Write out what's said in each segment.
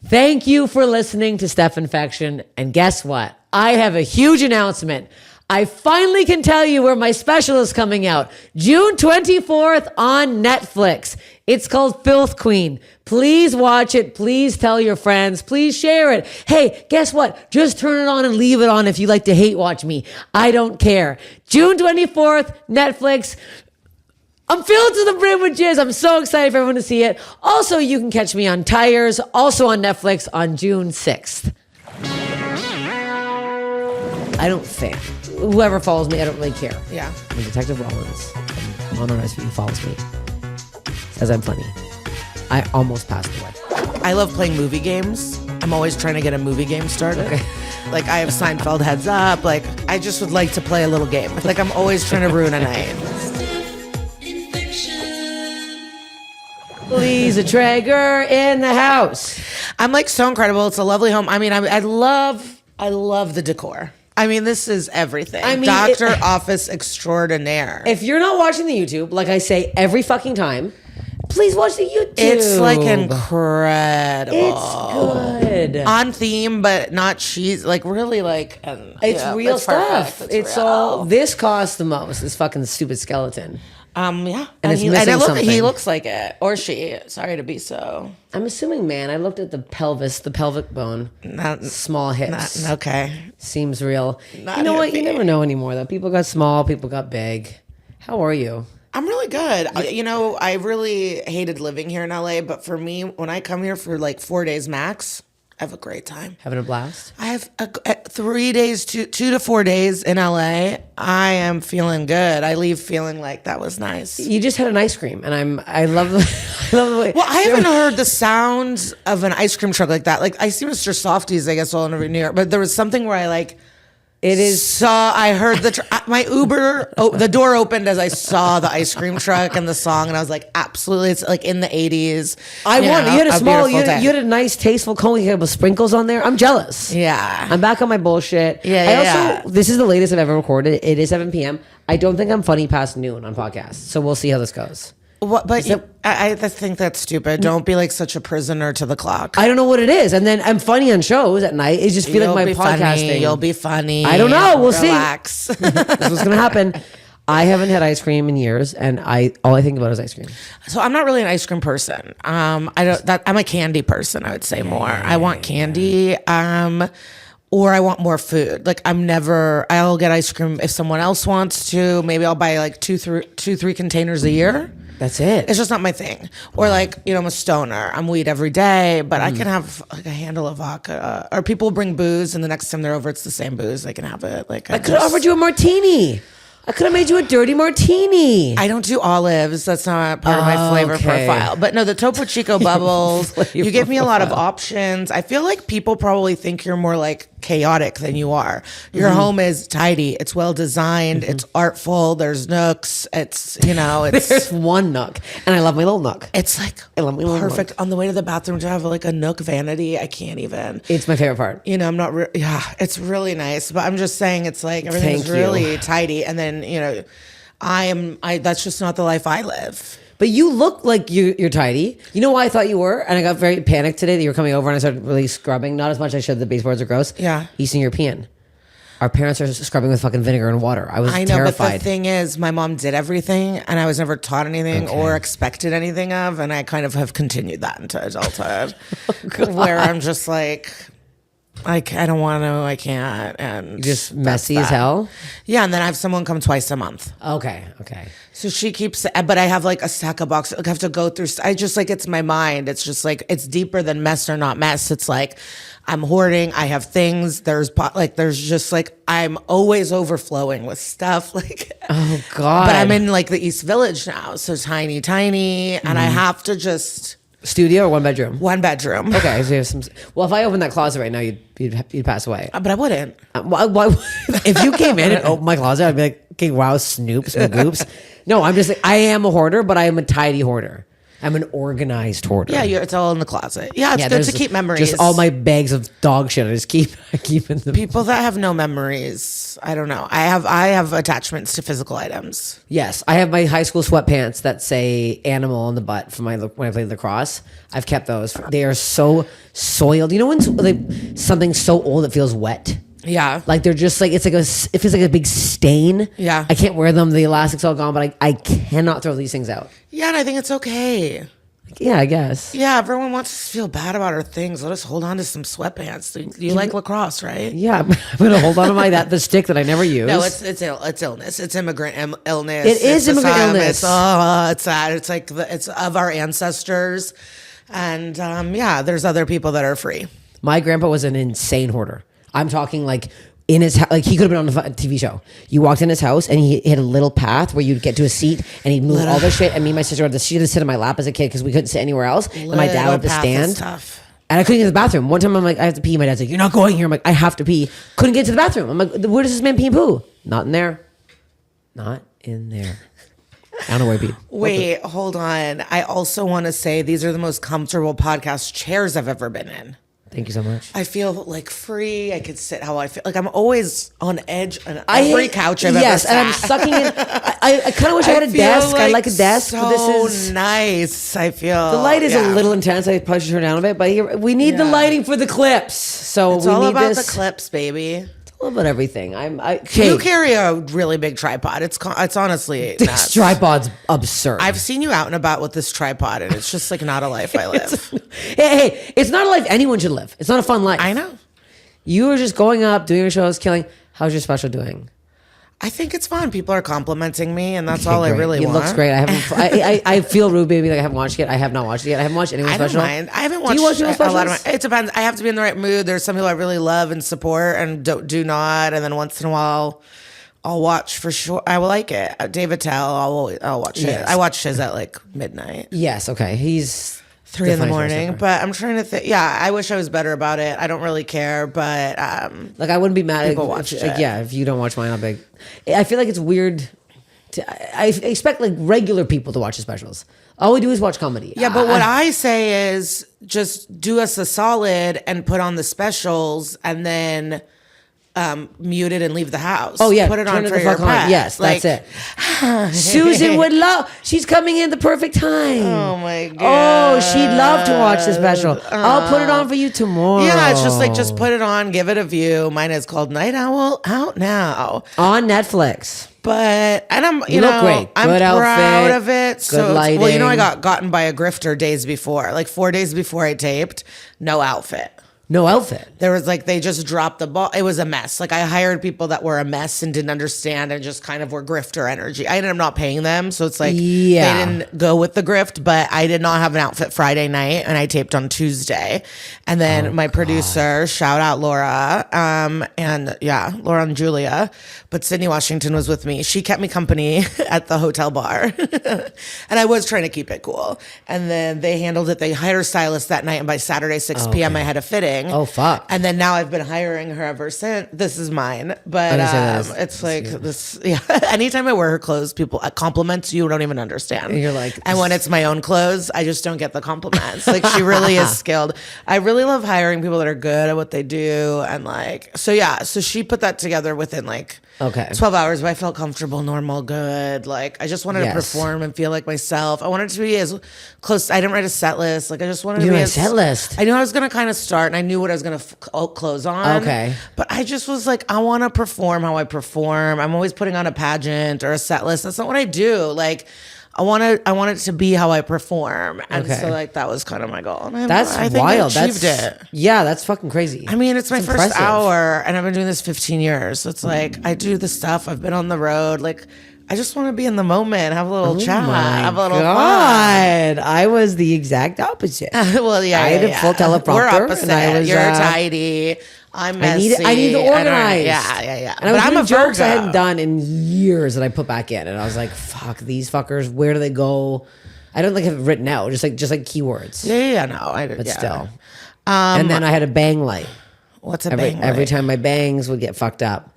Thank you for listening to STEPH INFECTION. And guess what? I have a huge announcement. I finally can tell you where my special is coming out. June 24th on Netflix. It's called FILTH QUEEN. Please watch it. Please tell your friends. Please share it. Hey, guess what? Just turn it on and leave it on if you like to hate watch me. I don't care. June 24th, Netflix. I'm filled to the brim with jizz. I'm so excited for everyone to see it. Also, you can catch me on Tires, also on Netflix on June 6th. I don't think. Whoever follows me, I don't really care. Yeah. I'm Detective Rollins. I'm on RSV who follows me. Says I'm funny. I almost passed away. I love playing movie games. I'm always trying to get a movie game started. Okay. Like I have Seinfeld Heads Up. Like I just would like to play a little game. Like I'm always trying to ruin a night. Liza Treyger in the house. I'm like so incredible. It's a lovely home. I mean, I love the decor. I mean, this is everything. I mean, Doctor Office extraordinaire. If you're not watching the YouTube, like I say every fucking time, please watch the YouTube. It's like incredible. It's good. On theme, but not cheese. Like really like. It's real stuff. It's real. All, this costs the most, this fucking stupid skeleton. Yeah. And it's missing something. He looks like it. Or she. Sorry to be so. I'm assuming man. I looked at the pelvis, the pelvic bone. Small hips. Okay. Seems real. You know what? You never know anymore though. People got small, people got big. How are you? I'm really good. I really hated living here in LA, but for me, when I come here for like 4 days max, I have a great time. Having a blast? I have 3 days, 2 to 4 days in LA. I am feeling good. I leave feeling like that was nice. You just had an ice cream, and I love the way. Well, I haven't heard the sounds of an ice cream truck like that. Like I see Mr. Softies, I guess, all over New York, but there was something where I like. I heard my Uber, the door opened as I saw the ice cream truck and the song, and I was like, absolutely, it's like in the 80s. You had a nice, tasteful cone with sprinkles on there. I'm jealous. Yeah. I'm back on my bullshit. This is the latest I've ever recorded. It is 7 p.m. I don't think I'm funny past noon on podcasts, so we'll see how this goes. What, but I think that's stupid. Don't be like such a prisoner to the clock. I don't know what it is. And then I'm funny on shows at night. It just feels like my podcasting. You'll be funny. I don't know. We'll Relax. see. This is what's going to happen. I haven't had ice cream in years, and all I think about is ice cream. So I'm not really an ice cream person. I'm a candy person, I would say more. I want candy. Or I want more food. Like I'll get ice cream if someone else wants to. Maybe I'll buy like 3 containers a year. That's it. It's just not my thing. Or like, I'm a stoner. I'm weed every day, but I can have like a handle of vodka. Or people bring booze, and the next time they're over, it's the same booze. They can have it. Like I could have offered you a martini. I could have made you a dirty martini. I don't do olives. That's not part of my flavor profile. But no, the Topo Chico bubbles, you give me a lot of options. I feel like people probably think you're more like chaotic than you are. Your home is tidy. It's well designed. It's artful. There's nooks. It's, There's one nook. And I love my little nook. It's like perfect. On the way to the bathroom to have like a nook vanity. I can't even. It's my favorite part. I'm not, it's really nice. But I'm just saying it's like everything's really tidy. And then, that's just not the life I live. But you look like you're tidy. You know why I thought you were? And I got very panicked today that you were coming over and I started really scrubbing. Not as much as I should. The baseboards are gross. Yeah. Eastern European. Our parents are scrubbing with fucking vinegar and water. I know, terrified. But the thing is, my mom did everything and I was never taught anything or expected anything of. And I kind of have continued that into adulthood. Where I'm just like... I don't want to, I can't. And just messy as hell? Yeah, and then I have someone come twice a month. Okay. So she keeps, but I have like a stack of boxes. I have to go through, I just like, it's my mind. It's just like, it's deeper than mess or not mess. It's like, I'm hoarding, I have things, there's just like, I'm always overflowing with stuff. Like, oh God. But I'm in like the East Village now. So tiny, and I have to just... Studio or 1 bedroom? 1 bedroom. Okay, so you have some. Well, if I opened that closet right now, you'd pass away. But I wouldn't. Why, if you came in and opened my closet, I'd be like, okay, wow, Snoops and Goops. No, I'm just like, I am a hoarder, but I am a tidy hoarder. I'm an organized hoarder. Yeah, it's all in the closet. Yeah, it's good to keep memories. Just all my bags of dog shit. I keep in the people that have no memories. I don't know. I have attachments to physical items. Yes, I have my high school sweatpants that say "animal" on the butt from when I played lacrosse. I've kept those. They are so soiled. You know when something's so old it feels wet. Yeah, like they're just like it feels like a big stain. Yeah, I can't wear them. The elastic's all gone, but I cannot throw these things out. Yeah, and I think it's okay. Yeah, I guess. Yeah, everyone wants us to feel bad about our things. Let us hold on to some sweatpants. You like lacrosse, right? Yeah, I'm gonna hold on to the stick that I never use. No, it's illness. It's immigrant illness. It is immigrant illness. It's sad. It's like it's of our ancestors, and there's other people that are free. My grandpa was an insane hoarder. I'm talking like in his house, like he could have been on a TV show. You walked in his house and he had a little path where you'd get to a seat and he'd move all the shit. And me and my sister had to sit in my lap as a kid because we couldn't sit anywhere else. And my dad would have to stand. And I couldn't get to the bathroom. One time I'm like, I have to pee. My dad's like, you're not going here. I'm like, I have to pee. Couldn't get to the bathroom. I'm like, where does this man pee and poo? Not in there. Not in there. I don't know where he peed. Wait, hold on. I also want to say these are the most comfortable podcast chairs I've ever been in. Thank you so much. I feel like free. I could sit how I feel. Like I'm always on edge on every couch I've ever sat. Yes, and I'm sucking in. I kind of wish I had a desk. I like a desk, so but this is nice. I feel the light is a little intense. I probably should turn down a bit, but we need the lighting for the clips. So it's we all need about this. the clips, baby. A little bit of everything. You carry a really big tripod. It's honestly this nuts. tripod's absurd. I've seen you out and about with this tripod, and it's just like not a life I live. hey, it's not a life anyone should live. It's not a fun life. I know. You were just going up, doing your shows, killing. How's your special doing? I think it's fun. People are complimenting me, and that's all I really want. It looks great. I haven't. I feel rude, baby. Like I haven't watched it yet. I have not watched it yet. I haven't watched anyone's special. I don't mind. I haven't watched. Do you watch a lot of it depends. I have to be in the right mood. There's some people I really love and support, and do not. And then once in a while, I'll watch for sure. I will like it. David Tell. I'll watch it. I watch his at like midnight. Yes. Okay. He's 3 in the morning, but I'm trying to think. Yeah, I wish I was better about it. I don't really care, but like I wouldn't be mad if you don't watch mine. I'll be. I feel like it's weird. I expect like regular people to watch the specials. All we do is watch comedy. Yeah, but what I say is just do us a solid and put on the specials, and then mute it and leave the house. Oh yeah, put it on for your pet. Yes, like, that's it. Susan would love. She's coming in the perfect time. Oh my god. Oh, she'd love to watch the special. I'll put it on for you tomorrow. Yeah, it's just put it on, give it a view. Mine is called Night Owl, out now on Netflix. But I'm you look great. I'm good proud outfit, of it. Good So lighting. well, I got gotten by a grifter days before, like 4 days before I taped. No outfit. No outfit. There was like, they just dropped the ball. It was a mess. Like I hired people that were a mess and didn't understand and just kind of were grifter energy. I ended up not paying them. So it's like, they didn't go with the grift, but I did not have an outfit Friday night and I taped on Tuesday. And then my producer, shout out Laura, Laura and Julia, but Sydney Washington was with me. She kept me company at the hotel bar. And I was trying to keep it cool. And then they handled it. They hired a stylist that night. And by Saturday, 6 p.m., I had a fitting. Oh fuck! And then now I've been hiring her ever since. This is mine, but it's like this. Yeah. Anytime I wear her clothes, people compliments you don't even understand. And you're like, and when it's my own clothes, I just don't get the compliments. Like she really is skilled. I really love hiring people that are good at what they do, and like so. Yeah. So she put that together within like 12 hours, but I felt comfortable, normal, good. Like I just wanted to perform and feel like myself. I wanted to be as close. I didn't write a set list. Like I just wanted to be a set list. I knew I was gonna kind of start, and I knew what I was gonna close on. Okay, but I just was like, I want to perform how I perform. I'm always putting on a pageant or a set list. That's not what I do. Like. I want it to be how I perform, and so like that was kind of my goal. And that's I think wild. I achieved it. Yeah, that's fucking crazy. I mean, it's my first hour, and I've been doing this 15 years. So it's like I do the stuff. I've been on the road. Like I just want to be in the moment, have a little chat, have a little fun. I was the exact opposite. Well, yeah, I had a full teleprompter. We're opposite. And You're tidy. I'm messy. I need to organize. Yeah. And I'm a jokes I hadn't done in years that I put back in, and I was like, "Fuck these fuckers! Where do they go?" I don't have it written out, just like keywords. Yeah. No, I did. But still. And then I had a bang light. What's a bang light? Every time my bangs would get fucked up,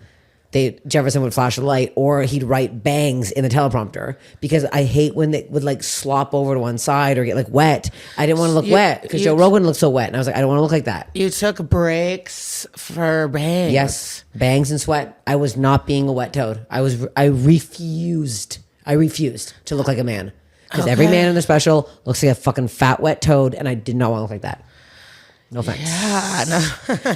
Jefferson would flash a light, or he'd write bangs in the teleprompter, because I hate when they would like slop over to one side or get like wet. I didn't want to look wet because Joe Rogan looked so wet, and I was like, I don't want to look like that. You took breaks for bangs. Yes, bangs and sweat. I was not being a wet toad. I refused to look like a man, because every man in the special looks like a fucking fat wet toad, and I did not want to look like that. No offense. Yeah, no.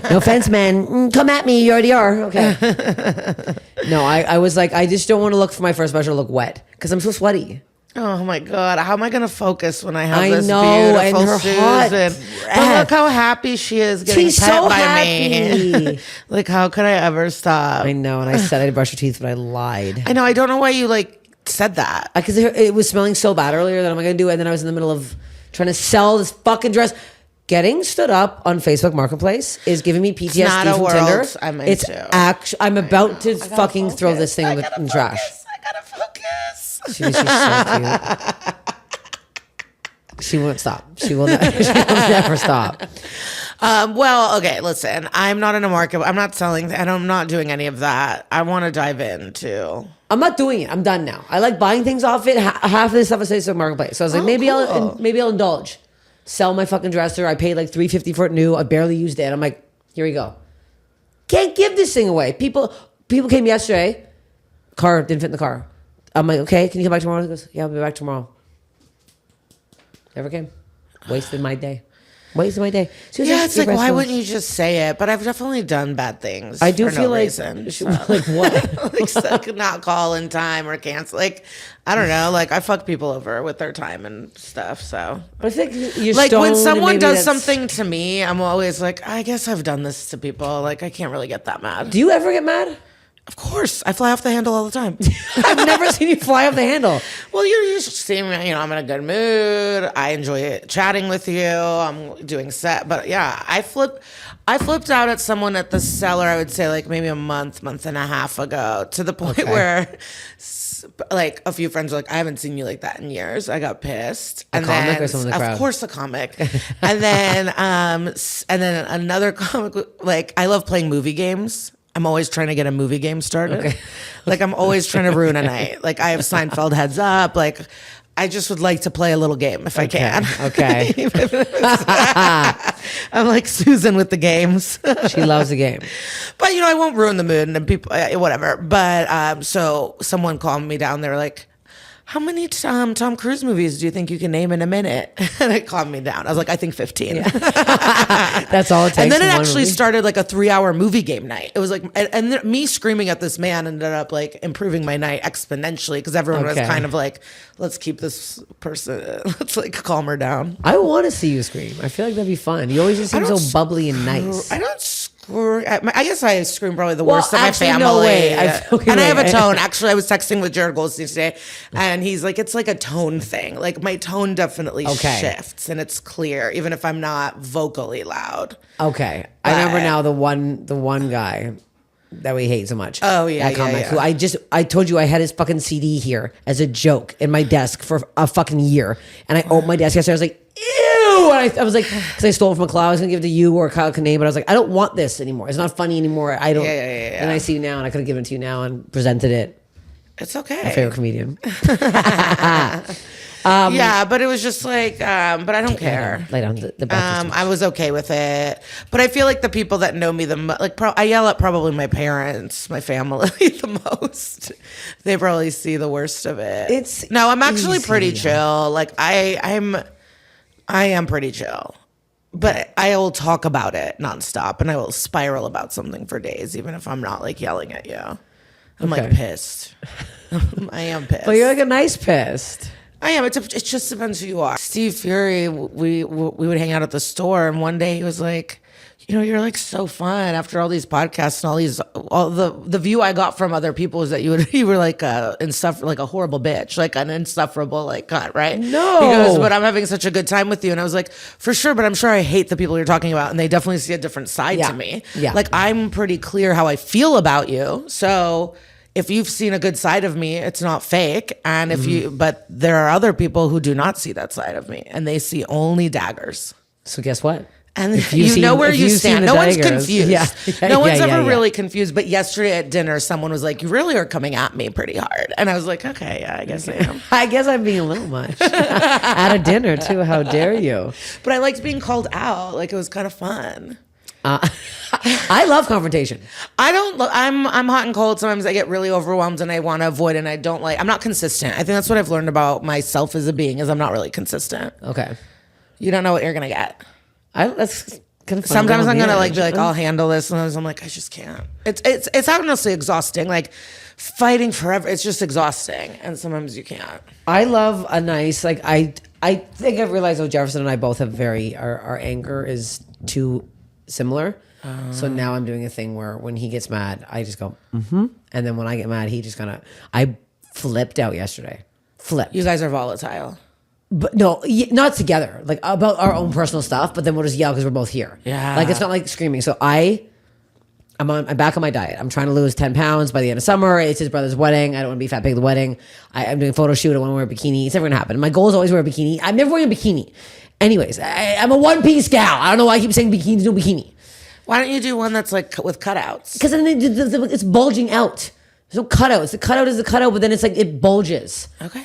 No offense, man. Come at me. You already are. Okay. No, I was like, I just don't want to look for my first special to look wet, because I'm so sweaty. Oh my God. How am I going to focus when I have this know, beautiful and her Susan? hot But look how happy she is getting She's pet so by happy. me. Like, how could I ever stop? I know, and I said I'd brush your teeth, but I lied. I know. I don't know why you like said that. Because it was smelling so bad earlier that I'm going to do it, and then I was in the middle of trying to sell this fucking dress. Getting stood up on Facebook Marketplace is giving me PTSD not a from world Tinder. I'm It's into. actually, I'm about to fucking focus. throw this thing I in gotta the trash. focus. I gotta focus. She's so cute. She won't stop. She will never stop. Well, okay, listen. I'm not in a market. I'm not selling. I'm not doing any of that. I want to dive into. I'm not doing it. I'm done now. I like buying things off it. Half of this stuff is Facebook Marketplace. So I was like, maybe I'll indulge. Sell my fucking dresser. I paid like $350 for it new. I barely used it. I'm like, here we go. Can't give this thing away. People came yesterday. Car didn't fit in the car. I'm like, okay, can you come back tomorrow? He goes, yeah, I'll be back tomorrow. Never came. Wasted my day. Yeah, it's like, why wouldn't you just say it? But I've definitely done bad things. I do for feel no like, reason, so. like what? Like, so not call in time or cancel. Like, I don't know. Like, I fuck people over with their time and stuff. So, But I think you're like, when stoned, someone and does maybe something to me, I'm always like, I guess I've done this to people. Like, I can't really get that mad. Do you ever get mad? Of course, I fly off the handle all the time. I've never seen you fly off the handle. Well, you're just seeing me, I'm in a good mood. I enjoy chatting with you. I'm doing set, but yeah, I flipped out at someone at the cellar. I would say like maybe a month and a half ago, to the point where like a few friends were like, I haven't seen you like that in years. I got pissed. A comic or someone in the crowd? Of course, a comic. and then another comic. Like, I love playing movie games. I'm always trying to get a movie game started. Okay. Like, I'm always trying to ruin a night. Like, I have Seinfeld heads up. Like, I just would like to play a little game if I can. Okay. I'm like Susan with the games. She loves the game. But, I won't ruin the mood and people, whatever. But so someone called me down. They were like, how many Tom Cruise movies do you think you can name in a minute? And it calmed me down. I was like, I think 15. Yeah. That's all it takes. And then it actually started like a 3-hour movie game night. It was like, and me screaming at this man ended up like improving my night exponentially, because everyone was kind of like, let's keep this person, let's like calm her down. I want to see you scream. I feel like that'd be fun. You always just seem so bubbly and nice. I don't scream. I guess I scream probably the worst of my family. No way. And I have a tone. Actually, I was texting with Jared Goldstein today, and he's like, it's like a tone thing. Like, my tone definitely shifts, and it's clear, even if I'm not vocally loud. Okay. I remember now the one guy that we hate so much. Oh, yeah, that comic, yeah. who I told you I had his fucking CD here as a joke in my desk for a fucking year. And I opened my desk yesterday. I was like, ew. And I was like, because I stole it from a cloud. I was going to give it to you or Kyle Kinane, but I was like, I don't want this anymore. It's not funny anymore. I don't. Yeah. And I see you now, and I could have given it to you now and presented it. It's okay. My favorite comedian. Yeah, but it was just like, but I don't care. Lay down the I was okay with it, but I feel like the people that know me I yell at probably my parents, my family the most. They probably see the worst of it. I'm actually pretty chill. Like, I am pretty chill, but I will talk about it nonstop, and I will spiral about something for days, even if I'm not like yelling at you. I'm like pissed. I am pissed. But you're like a nice pissed. I am. It just depends who you are. Steve Fury, we would hang out at the store, and one day he was like, you're like so fun after all these podcasts and all the view I got from other people is that you were like like a horrible bitch, like an insufferable like cunt, right? No. He goes, but I'm having such a good time with you, and I was like, for sure, but I'm sure I hate the people you're talking about, and they definitely see a different side to me. Yeah. Like, I'm pretty clear how I feel about you, so. If you've seen a good side of me, it's not fake. And but there are other people who do not see that side of me, and they see only daggers. So guess what? And you've you seen- know where if you you've seen stand. the No one's Traegers. confused. Yeah. No one's Yeah, ever yeah. really confused. But yesterday at dinner, someone was like, "You really are coming at me pretty hard." And I was like, "Okay, yeah, I guess I am." I guess I'm being a little much. At a dinner, too. How dare you? But I liked being called out. Like, it was kind of fun. I love confrontation. I don't. I'm hot and cold. Sometimes I get really overwhelmed and I want to avoid. And I don't like. I'm not consistent. I think that's what I've learned about myself as a being is I'm not really consistent. Okay. You don't know what you're gonna get. That's kind of fun. Sometimes I'm gonna like be actually. like, I'll handle this, and sometimes I'm like, I just can't. It's honestly exhausting. Like fighting forever. It's just exhausting, and sometimes you can't. I love a nice like I think I've realized though Jefferson and I both have our anger is too similar. So now I'm doing a thing where when he gets mad, I just go, and then when I get mad, he just I flipped out yesterday. Flipped. You guys are volatile. But no, not together. Like about our own personal stuff, but then we'll just yell because we're both here. Yeah. Like it's not like screaming. So I'm back on my diet. I'm trying to lose 10 pounds by the end of summer. It's his brother's wedding. I don't want to be fat pig at the wedding. I'm doing a photo shoot. I want to wear a bikini. It's never gonna happen. My goal is always wear a bikini. I'm never wearing a bikini. Anyways, I'm a one-piece gal. I don't know why I keep saying bikinis, no bikini. Why don't you do one that's like with cutouts? Because then it's bulging out. There's no cutouts. The cutout is the cutout, but then it's like it bulges. Okay.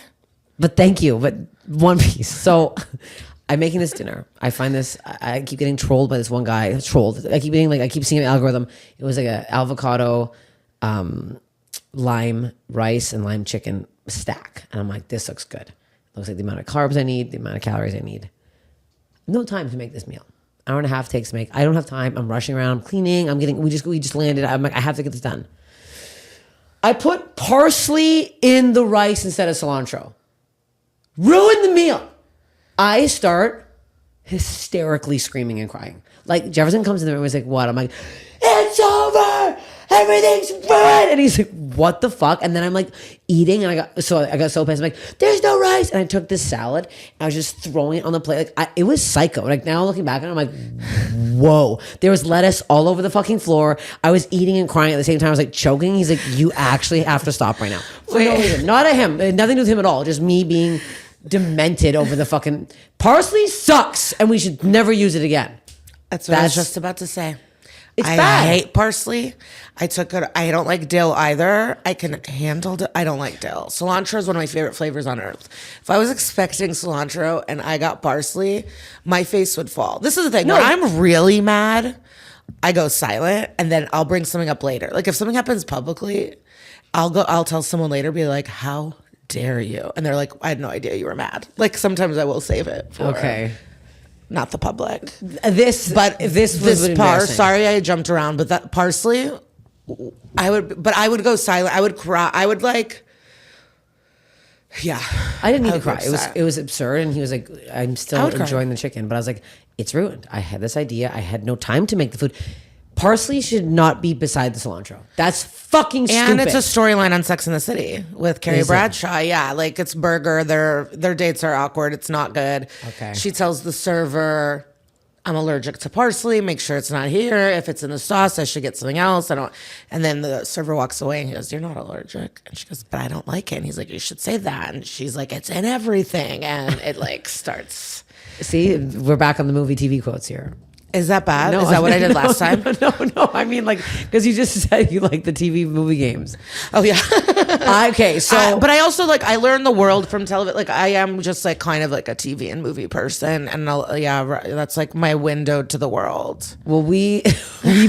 But thank you. But one piece. So I'm making this dinner. I find this. I keep getting trolled by this one guy. Trolled. I keep seeing an algorithm. It was like an avocado, lime rice and lime chicken stack, and I'm like, this looks good. Looks like the amount of carbs I need, the amount of calories I need. No time to make this meal. Hour and a half takes to make. I don't have time. I'm rushing around. I'm cleaning. We just landed. I'm like, I have to get this done. I put parsley in the rice instead of cilantro. Ruin the meal. I start hysterically screaming and crying. Like Jefferson comes in the room and he's like, what? I'm like, it's over. Everything's fine. And he's like, what the fuck? And then I'm like eating and I got so pissed. I'm like, there's no rice. And I took this salad and I was just throwing it on the plate. Like it was psycho. Like now looking back and I'm like, whoa. There was lettuce all over the fucking floor. I was eating and crying at the same time. I was like choking. He's like, you actually have to stop right now. For no reason. Not at him. It had nothing to do with him at all. Just me being demented over the fucking parsley sucks and we should never use it again. That's what I was just about to say. It's I bad. hate parsley. I don't like dill either. I can handle dill. I don't like dill. Cilantro is one of my favorite flavors on earth. If I was expecting cilantro and I got parsley, my face would fall. This is the thing. No. When I'm really mad, I go silent and then I'll bring something up later. Like if something happens publicly, I'll tell someone later, be like, how dare you? And they're like, I had no idea you were mad. Like sometimes I will save it for not the public. This Sorry, I jumped around, but that parsley, I would go silent. I would cry. I would like, yeah. I didn't need to would cry. go upset. It was absurd, and he was like, "I'm still enjoying the chicken," but I was like, "It's ruined. I had this idea. I had no time to make the food. Parsley should not be beside the cilantro. That's fucking stupid." And it's a storyline on Sex and the City with Carrie Is it? Bradshaw. Yeah, like it's burger. Their dates are awkward. It's not good. Okay. She tells the server, I'm allergic to parsley. Make sure it's not here. If it's in the sauce, I should get something else. And then the server walks away and he goes, you're not allergic. And she goes, but I don't like it. And he's like, you should say that. And she's like, it's in everything. And it like starts. See, we're back on the movie TV quotes here. Is that bad? Is that what I did last time? No. I mean, like, because you just said you like the TV movie games. Oh yeah. Okay, so but I also I learned the world from television. Like I am just like kind of like a TV and movie person, and that's like my window to the world. well, we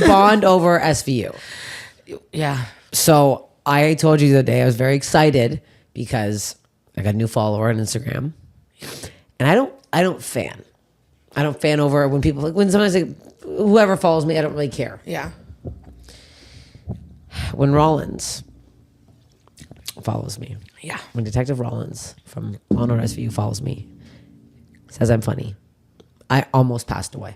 bond over SVU. Yeah. So I told you the other day I was very excited because I got a new follower on Instagram, and I don't fan. I don't fan over when people when sometimes like whoever follows me, I don't really care. Yeah. When Rollins follows me, Yeah. when Detective Rollins from Law & Order SVU follows me, says I'm funny, I almost passed away.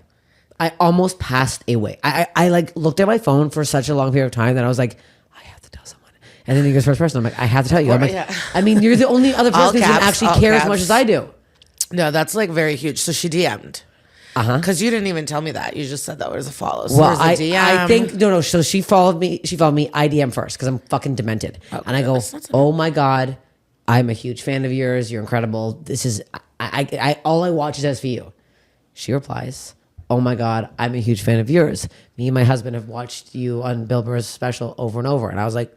I like looked at my phone for such a long period of time that I was like, I have to tell someone. And then he goes first person. I'm like, I have to tell you. I'm like, Yeah. I mean, you're the only other All person who can caps, actually all care as caps. much as I do. No, that's like very huge. So she DM'd. Because you didn't even tell me that. You just said that was a follow. So Well, there's a DM. I think no. So she followed me. I DM first because I'm fucking demented, and I go, "Oh my god, I'm a huge fan of yours. You're incredible. This is I all I watch is SVU." She replies, oh my God, I'm a huge fan of yours. Me and my husband have watched you on Bill Burr's special over and over. And I was like,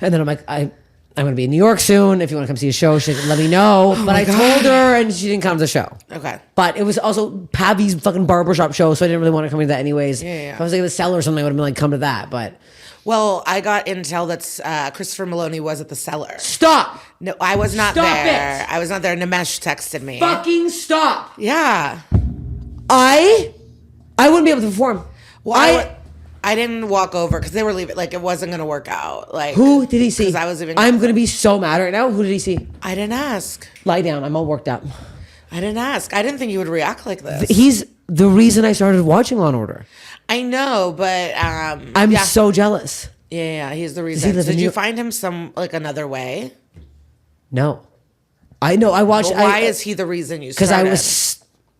and then I'm like, I'm going to be in New York soon. If you want to come see a show, she let me know. But I told her and she didn't come to the show. Okay. But it was also Pavy's fucking barbershop show. So I didn't really want to come to that anyways. Yeah. If I was like the Cellar or something, I would have been like, come to that. But Well, I got intel that Christopher Maloney was at the Cellar. stop. No, I was not Stop there. it. I was not there. Nimesh texted me. Fucking stop. Yeah. I wouldn't be able to perform. Well, I didn't walk over because they were leaving. Like, it wasn't going to work out. Like, Who did he see? 'cause I was even. I'm going to be so mad right now. Who did he see? I didn't ask. Lie down. I'm all worked up. I didn't ask. I didn't think you would react like this. He's the reason I started watching Law & Order. I know, but I'm yeah. so jealous. Yeah, he's the he reason. live in Did you New- find him another way? No. I know. I watched. Well, why is he the reason you Because started? I was.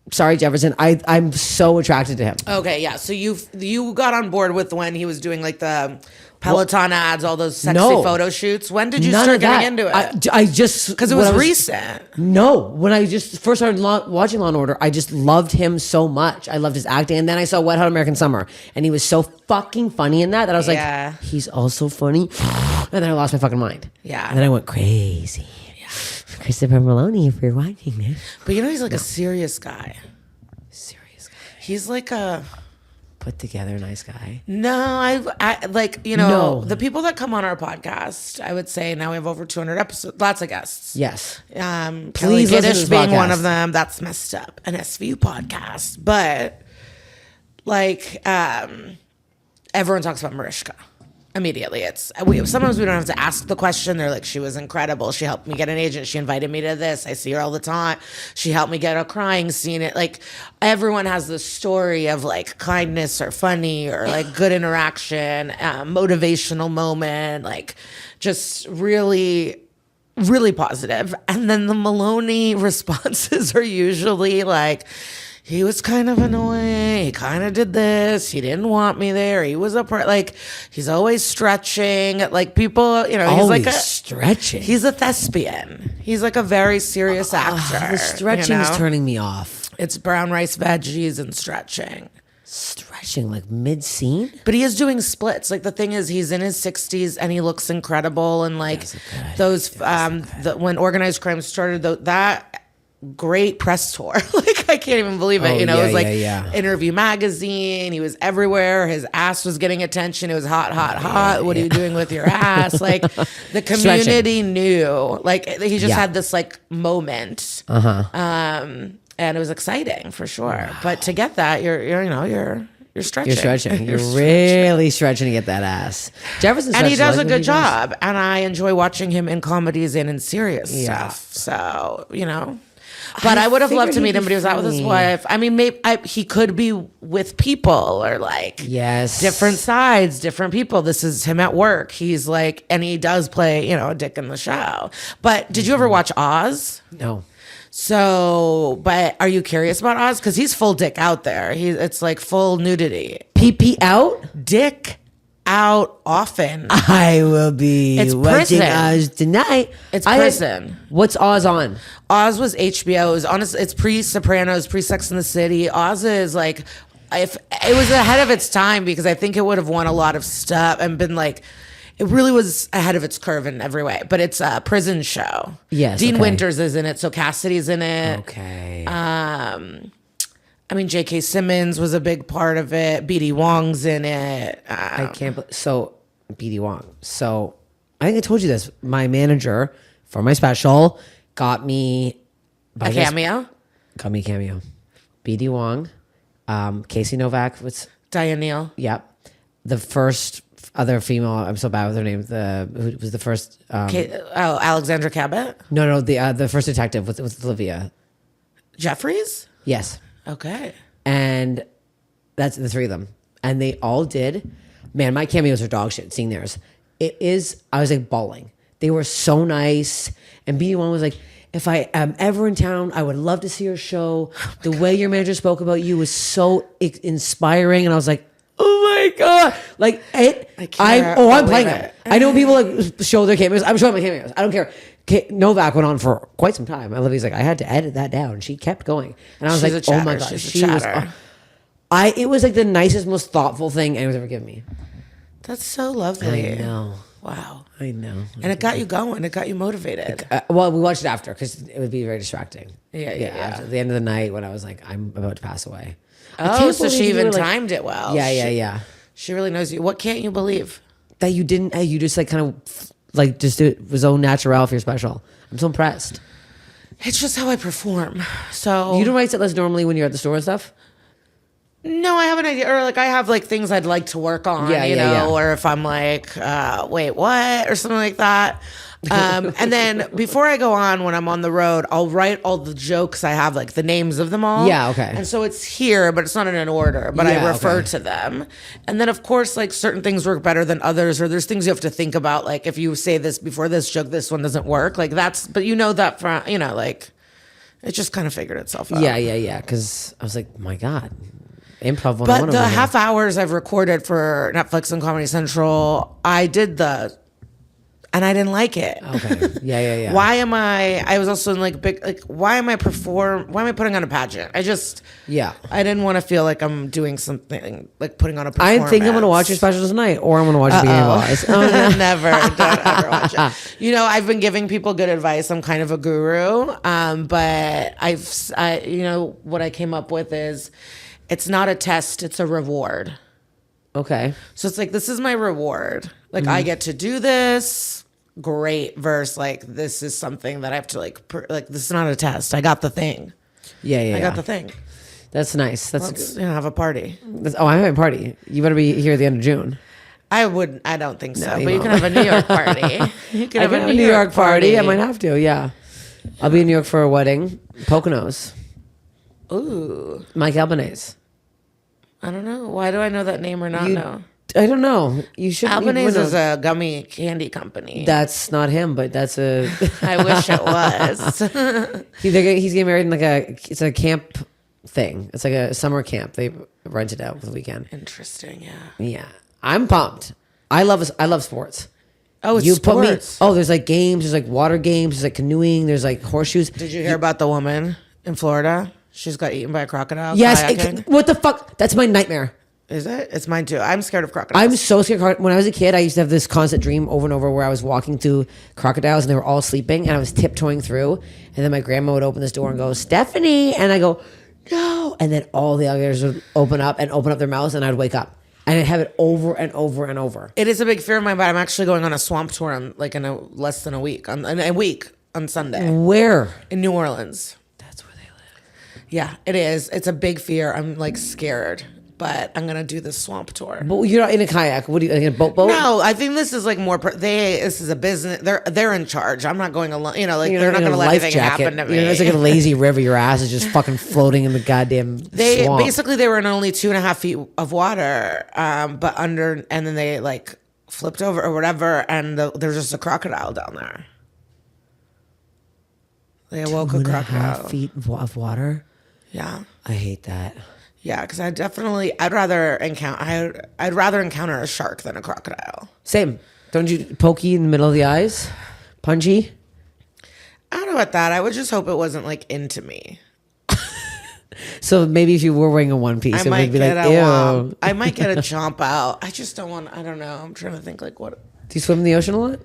Sorry, Jefferson. I'm so attracted to him. Okay, yeah. So you got on board with when he was doing like the Peloton ads, all those sexy No. photo shoots. When did you None start of that. getting into it? I just Because it when was I recent. No, when I just first started watching Law & Order, I just loved him so much. I loved his acting, and then I saw Wet Hot American Summer, and he was so fucking funny in that I was Yeah. like, he's also funny. And then I lost my fucking mind. Yeah. And then I went crazy. Yeah. Christopher Maloney, if you're watching this. But you know he's like a serious guy. Serious guy. He's like a Put together nice guy. no. I like No. the people that come on our podcast. I would say now we have over 200 episodes, lots of guests. Yes. Please Please listen to Kiddish this being one podcast. of them. That's messed up. An SVU podcast, but like everyone talks about Mariska. Immediately, sometimes we don't have to ask the question. They're like, she was incredible. She helped me get an agent. She invited me to this. I see her all the time. She helped me get a crying scene. It like everyone has the story of like kindness or funny or like good interaction, motivational moment, like just really, really positive. And then the Maloney responses are usually like, he was kind of annoying. He kind of did this. He didn't want me there. He was like, he's always stretching. Like people, he's Always like stretching. He's a thespian. He's like a very serious actor. The stretching is turning me off. It's brown rice, veggies, and stretching. Stretching like mid-scene? But he is doing splits. Like the thing is, he's in his 60s and he looks incredible. And like when organized crime started, that great press tour. Like I can't even believe it. It was like Interview Magazine. He was everywhere. His ass was getting attention. It was hot, hot, hot. What are you doing with your ass? Like the community knew. Like he just had this like moment. And it was exciting for sure. Wow. But to get that, you're stretching. You're stretching. You're really stretching to get that ass. Jefferson, and he does a good job. And I enjoy watching him in comedies and in serious stuff. So But I would have loved to meet him, but he was out with his wife. I mean, maybe he could be with people or like different sides, different people. This is him at work. He's like, and he does play, a dick in the show. But did you ever watch Oz? No. So, but are you curious about Oz? Because he's full dick out there. It's like full nudity. PP out? Dick out often. I will be watching prison. Oz tonight. It's prison. What's Oz on? Oz was HBO. It's pre-Sopranos, pre-Sex and the City. Oz is like, if it was ahead of its time because I think it would have won a lot of stuff and been like, it really was ahead of its curve in every way. But it's a prison show. Yes. Dean Winters is in it, so Cassidy's in it. Okay. I mean, J.K. Simmons was a big part of it. B.D. Wong's in it. I can't believe. So, B.D. Wong. So, I think I told you this. My manager for my special got me a cameo. Got me a cameo. B.D. Wong, Casey Novak was Diane Neal. Yep. The first other female. I'm so bad with her name. Who was the first? Alexandra Cabot. No. The first detective with Olivia Jeffries. Yes. Okay. And that's the three of them. And they all did. Man, my cameos are dog shit seeing theirs. I was like bawling. They were so nice. And B1 was like, if I am ever in town, I would love to see your show. The way your manager spoke about you was so inspiring. And I was like, oh my God. Like, I'm playing it. I know people like show their cameos. I'm showing my cameos. I don't care. Novak went on for quite some time. Olivia's like, I had to edit that down. She kept going. And I was She's like, a oh my chatter. God. She's a She was, chatter. it was like the nicest, most thoughtful thing anyone's ever given me. That's so lovely. I know. Wow. I know. And it got you going. It got you motivated. Well, we watched it after because it would be very distracting. Yeah. At the end of the night when I was like, I'm about to pass away. Oh, so believe she you even were, like- timed it well. Yeah. She really knows you. What can't you believe? That you didn't, you just like kind of like just do it was so natural for your special. I'm so impressed. It's just how I perform. So You don't write set lists normally when you're at the store and stuff? no, I have an idea, or like I have like things I'd like to work on, Yeah, you yeah, know, yeah. or if I'm like, wait, what, or something like that. And then before I go on, when I'm on the road, I'll write all the jokes I have, like the names of them all. Yeah, okay. And so it's here, but it's not in an order, but I Yeah, refer okay. to them. And then of course, like certain things work better than others, or there's things you have to think about. Like if you say this before this joke, this one doesn't work. Like that's, but you know that from, you know, like it just kind of figured itself out. Yeah. Because I was like, my God, improv 101 But over the here. half hours I've recorded for Netflix and Comedy Central, I did and I didn't like it. Okay. Yeah. Why am I was also in like big, like, why am I putting on a pageant? I didn't want to feel like I'm doing something, like putting on a performance. I think I'm going to watch your special tonight, or I'm going to watch the beginning of Oz. Oh, Never, don't ever watch it. You know, I've been giving people good advice. I'm kind of a guru. But you know, what I came up with is, it's not a test, it's a reward. okay. So it's like, this is my reward. Like, Mm-hmm. I get to do this. Great. Versus, like, this is something that I have to, like, this is not a test. I got the thing. Yeah. I got the thing. That's nice. Let's, have a party. I'm having a party. You better be here at the end of June. I don't think so. you But you won't. can have a New York party. You can I have can have a New York party. I might have to, yeah. I'll be in New York for a wedding. Poconos. Ooh. Mike Albanese. I don't know. Why do I know that name or not know? I don't know. You should. Albanese is a gummy candy company. That's not him, but that's a. I wish it was. He's getting married in it's a camp thing. It's like a summer camp. They rent it out for the weekend. Interesting, yeah. Yeah, I'm pumped. I love sports. Oh, it's sports. There's like games. There's like water games. There's like canoeing. There's like horseshoes. Did you hear about the woman in Florida? She's got eaten by a crocodile. Yes. kayaking? What the fuck? That's my nightmare. Is it? It's mine too. I'm scared of crocodiles. I'm so scared. When I was a kid, I used to have this constant dream over and over where I was walking through crocodiles and they were all sleeping and I was tiptoeing through. And then my grandma would open this door and go, Stephanie. And I go, no. And then all the alligators would open up their mouths and I'd wake up. And I'd have it over and over and over. It is a big fear of mine, but I'm actually going on a swamp tour in less than a week. On Sunday. Where? In New Orleans. That's where they live. Yeah, it is. It's a big fear. I'm like scared, but I'm gonna do this swamp tour. But you're not in a kayak. What do you, like in a boat? No, I think this is like more. This is a business. They're in charge. I'm not going alone. You know, like You're they're not in a gonna let life anything jacket. happen to me. You know, it's like a lazy river. Your ass is just fucking floating in the goddamn swamp. Basically they were in only 2.5 feet of water, but under, and then they like flipped over or whatever, and there's just a crocodile down there. They awoke a 2.5 crocodile. feet of water. Yeah. I hate that. Yeah, because I'd rather encounter a shark than a crocodile. Same. Don't you pokey in the middle of the eyes? Punchy? I don't know about that. I would just hope it wasn't like into me. So maybe if you were wearing a one piece, I it might would be get like, a ew. womp. I might get a jump out. I just don't want. I don't know. I'm trying to think like what. Do you swim in the ocean a lot?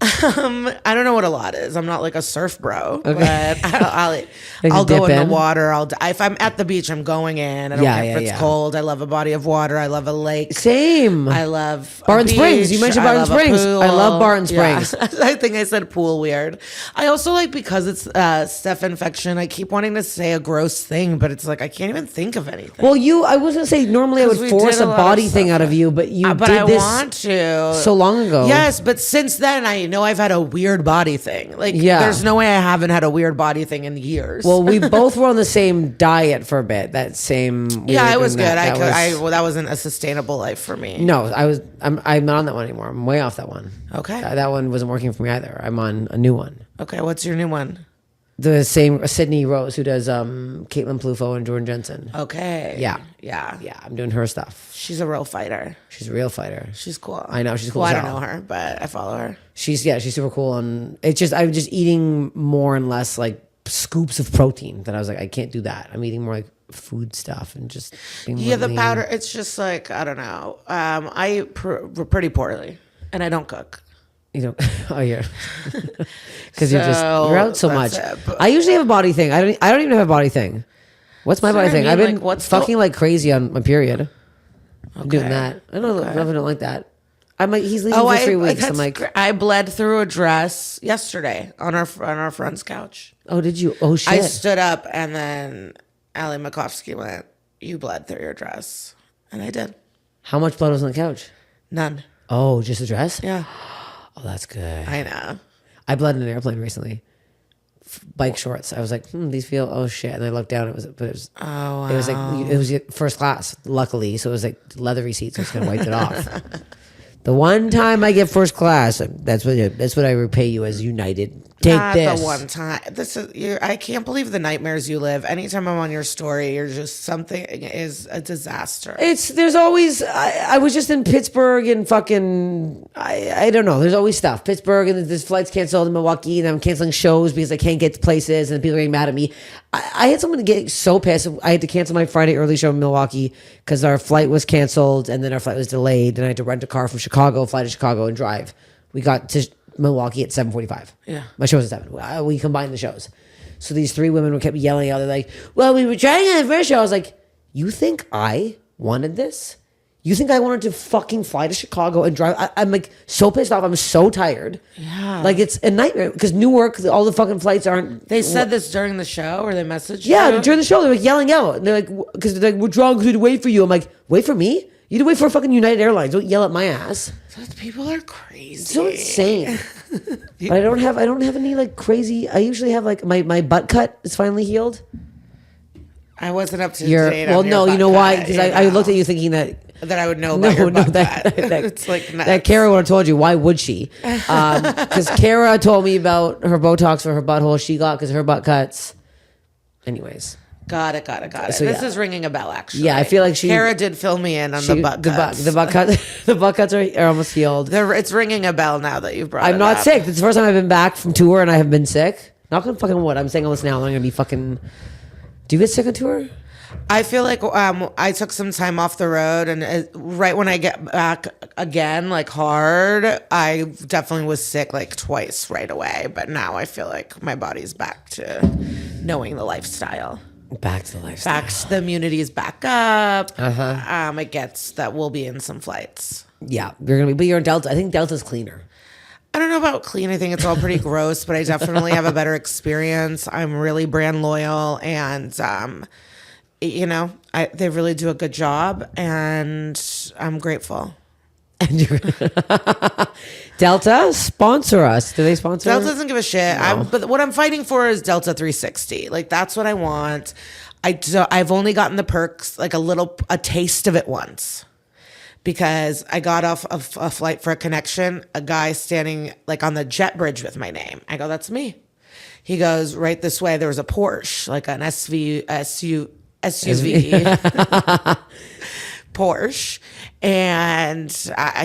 I don't know what a lot is. I'm not like a surf bro, Okay. but I'll dip go in the in? water. If I'm at the beach, I'm going in. I don't care if it's cold. I love a body of water. I love a lake. Same. I love Barton a Springs. You beach. mentioned I Barton love a Springs. I love pool. Barton Yeah. Springs. I think I said pool weird. I also like, because it's STEPH infection, I keep wanting to say a gross thing, but it's like I can't even think of anything. Well, I was going to say, normally I would 'Cause we force did a a lot of body thing stuff. out of you, but you But did I this want to. so long ago. Yes, but since then I know I've had a weird body thing. Like, Yeah. there's no way I haven't had a weird body thing in years. Well, we both were on the same diet for a bit. That same. yeah, it was good. That That wasn't a sustainable life for me. No, I'm not on that one anymore. I'm way off that one. Okay. That one wasn't working for me either. I'm on a new one. Okay, what's your new one? The same Sydney Rose who does Caitlin Plufo and Jordan Jensen. Okay. Yeah. Yeah. Yeah, I'm doing her stuff. She's a real fighter. She's a real fighter. She's cool. I know, she's cool. Well, as I don't hell. know her, but I follow her. She's super cool, and it's just I'm just eating more and less like scoops of protein. That I was like, I can't do that. I'm eating more like food stuff and just being more The lean. powder. It's just like I don't know. I eat pretty poorly, and I don't cook. You know, oh yeah, because you're out so much. It, I usually have a body thing. I don't even have a body thing. What's my body thing? I've been fucking like crazy on my period. I'm doing that. I don't like that. I'm like he's leaving for 3 weeks. I'm like I bled through a dress yesterday on our friend's couch. oh did you? Oh shit! I stood up and then Ali Makovsky went, "You bled through your dress," and I did. How much blood was on the couch? None. Oh, just a dress? Yeah. Oh, that's good. I know. I bled in an airplane recently. Bike shorts. I was like, these feel. Oh shit! And I looked down. It was. Oh wow. It was like it was first class. Luckily, so it was like leathery seats. So I just kind of wiped it off. The one time I get first class, that's what I repay you as United. Take Not this. the one time. This is. I can't believe the nightmares you live. Anytime I'm on your story, you're just something is a disaster. There's always. I was just in Pittsburgh and fucking. I don't know. There's always stuff. Pittsburgh and this flight's canceled in Milwaukee and I'm canceling shows because I can't get to places and people are getting mad at me. I had someone get so pissed. I had to cancel my Friday early show in Milwaukee because our flight was canceled and then our flight was delayed and I had to rent a car from Chicago, fly to Chicago and drive. We got to Milwaukee at 7:45. Yeah. My show was at 7. We combined the shows. So these 3 women kept yelling out. They're like, well, we were trying to have the first show. I was like, you think I wanted this? You think I wanted to fucking fly to Chicago and drive? I'm like so pissed off. I'm so tired. Yeah. Like it's a nightmare because Newark, all the fucking flights aren't. They said this during the show or they messaged you? Yeah, during the show, they were yelling out. And they're like, because they're like, we're drunk, we had to wait for you. I'm like, wait for me? You had to wait for fucking United Airlines. Don't yell at my ass. Those people are crazy. It's so insane. But I don't have any like crazy. I usually have like my butt cut is finally healed. I wasn't up to Well, date on your no, you butt know why? cut, Because I looked at you thinking that I would know about your butt cut. It's like nuts. that Kara would have told you. Why would she? Because Kara told me about her Botox for her butthole she got because her butt cuts. Anyways. Got it. So, this yeah. is ringing a bell, actually. Yeah, I feel like Kara did fill me in on the butt cuts. The butt cuts are almost healed. It's ringing a bell now that you've brought it I'm not up. sick. It's the first time I've been back from tour and I have been sick. Not gonna fucking what? I'm saying all this now. I'm not gonna be fucking. Do you get sick on tour? I feel like I took some time off the road, and right when I get back again, like hard, I definitely was sick like twice right away. But now I feel like my body's back to knowing the lifestyle. Back to the lifestyle. The immunity is back up. Uh-huh. It gets that we'll be in some flights. Yeah, but you're in Delta. I think Delta's cleaner. I don't know about clean. I think it's all pretty gross, but I definitely have a better experience. I'm really brand loyal, and they really do a good job, and I'm grateful. And Delta sponsor us. Do they sponsor? Delta doesn't give a shit. No. But what I'm fighting for is Delta 360. Like that's what I want. I've only gotten the perks, like a taste of it once, because I got off of a flight for a connection. A guy standing like on the jet bridge with my name. I go, that's me. He goes, right this way. There was a Porsche, like an SUV. Porsche, and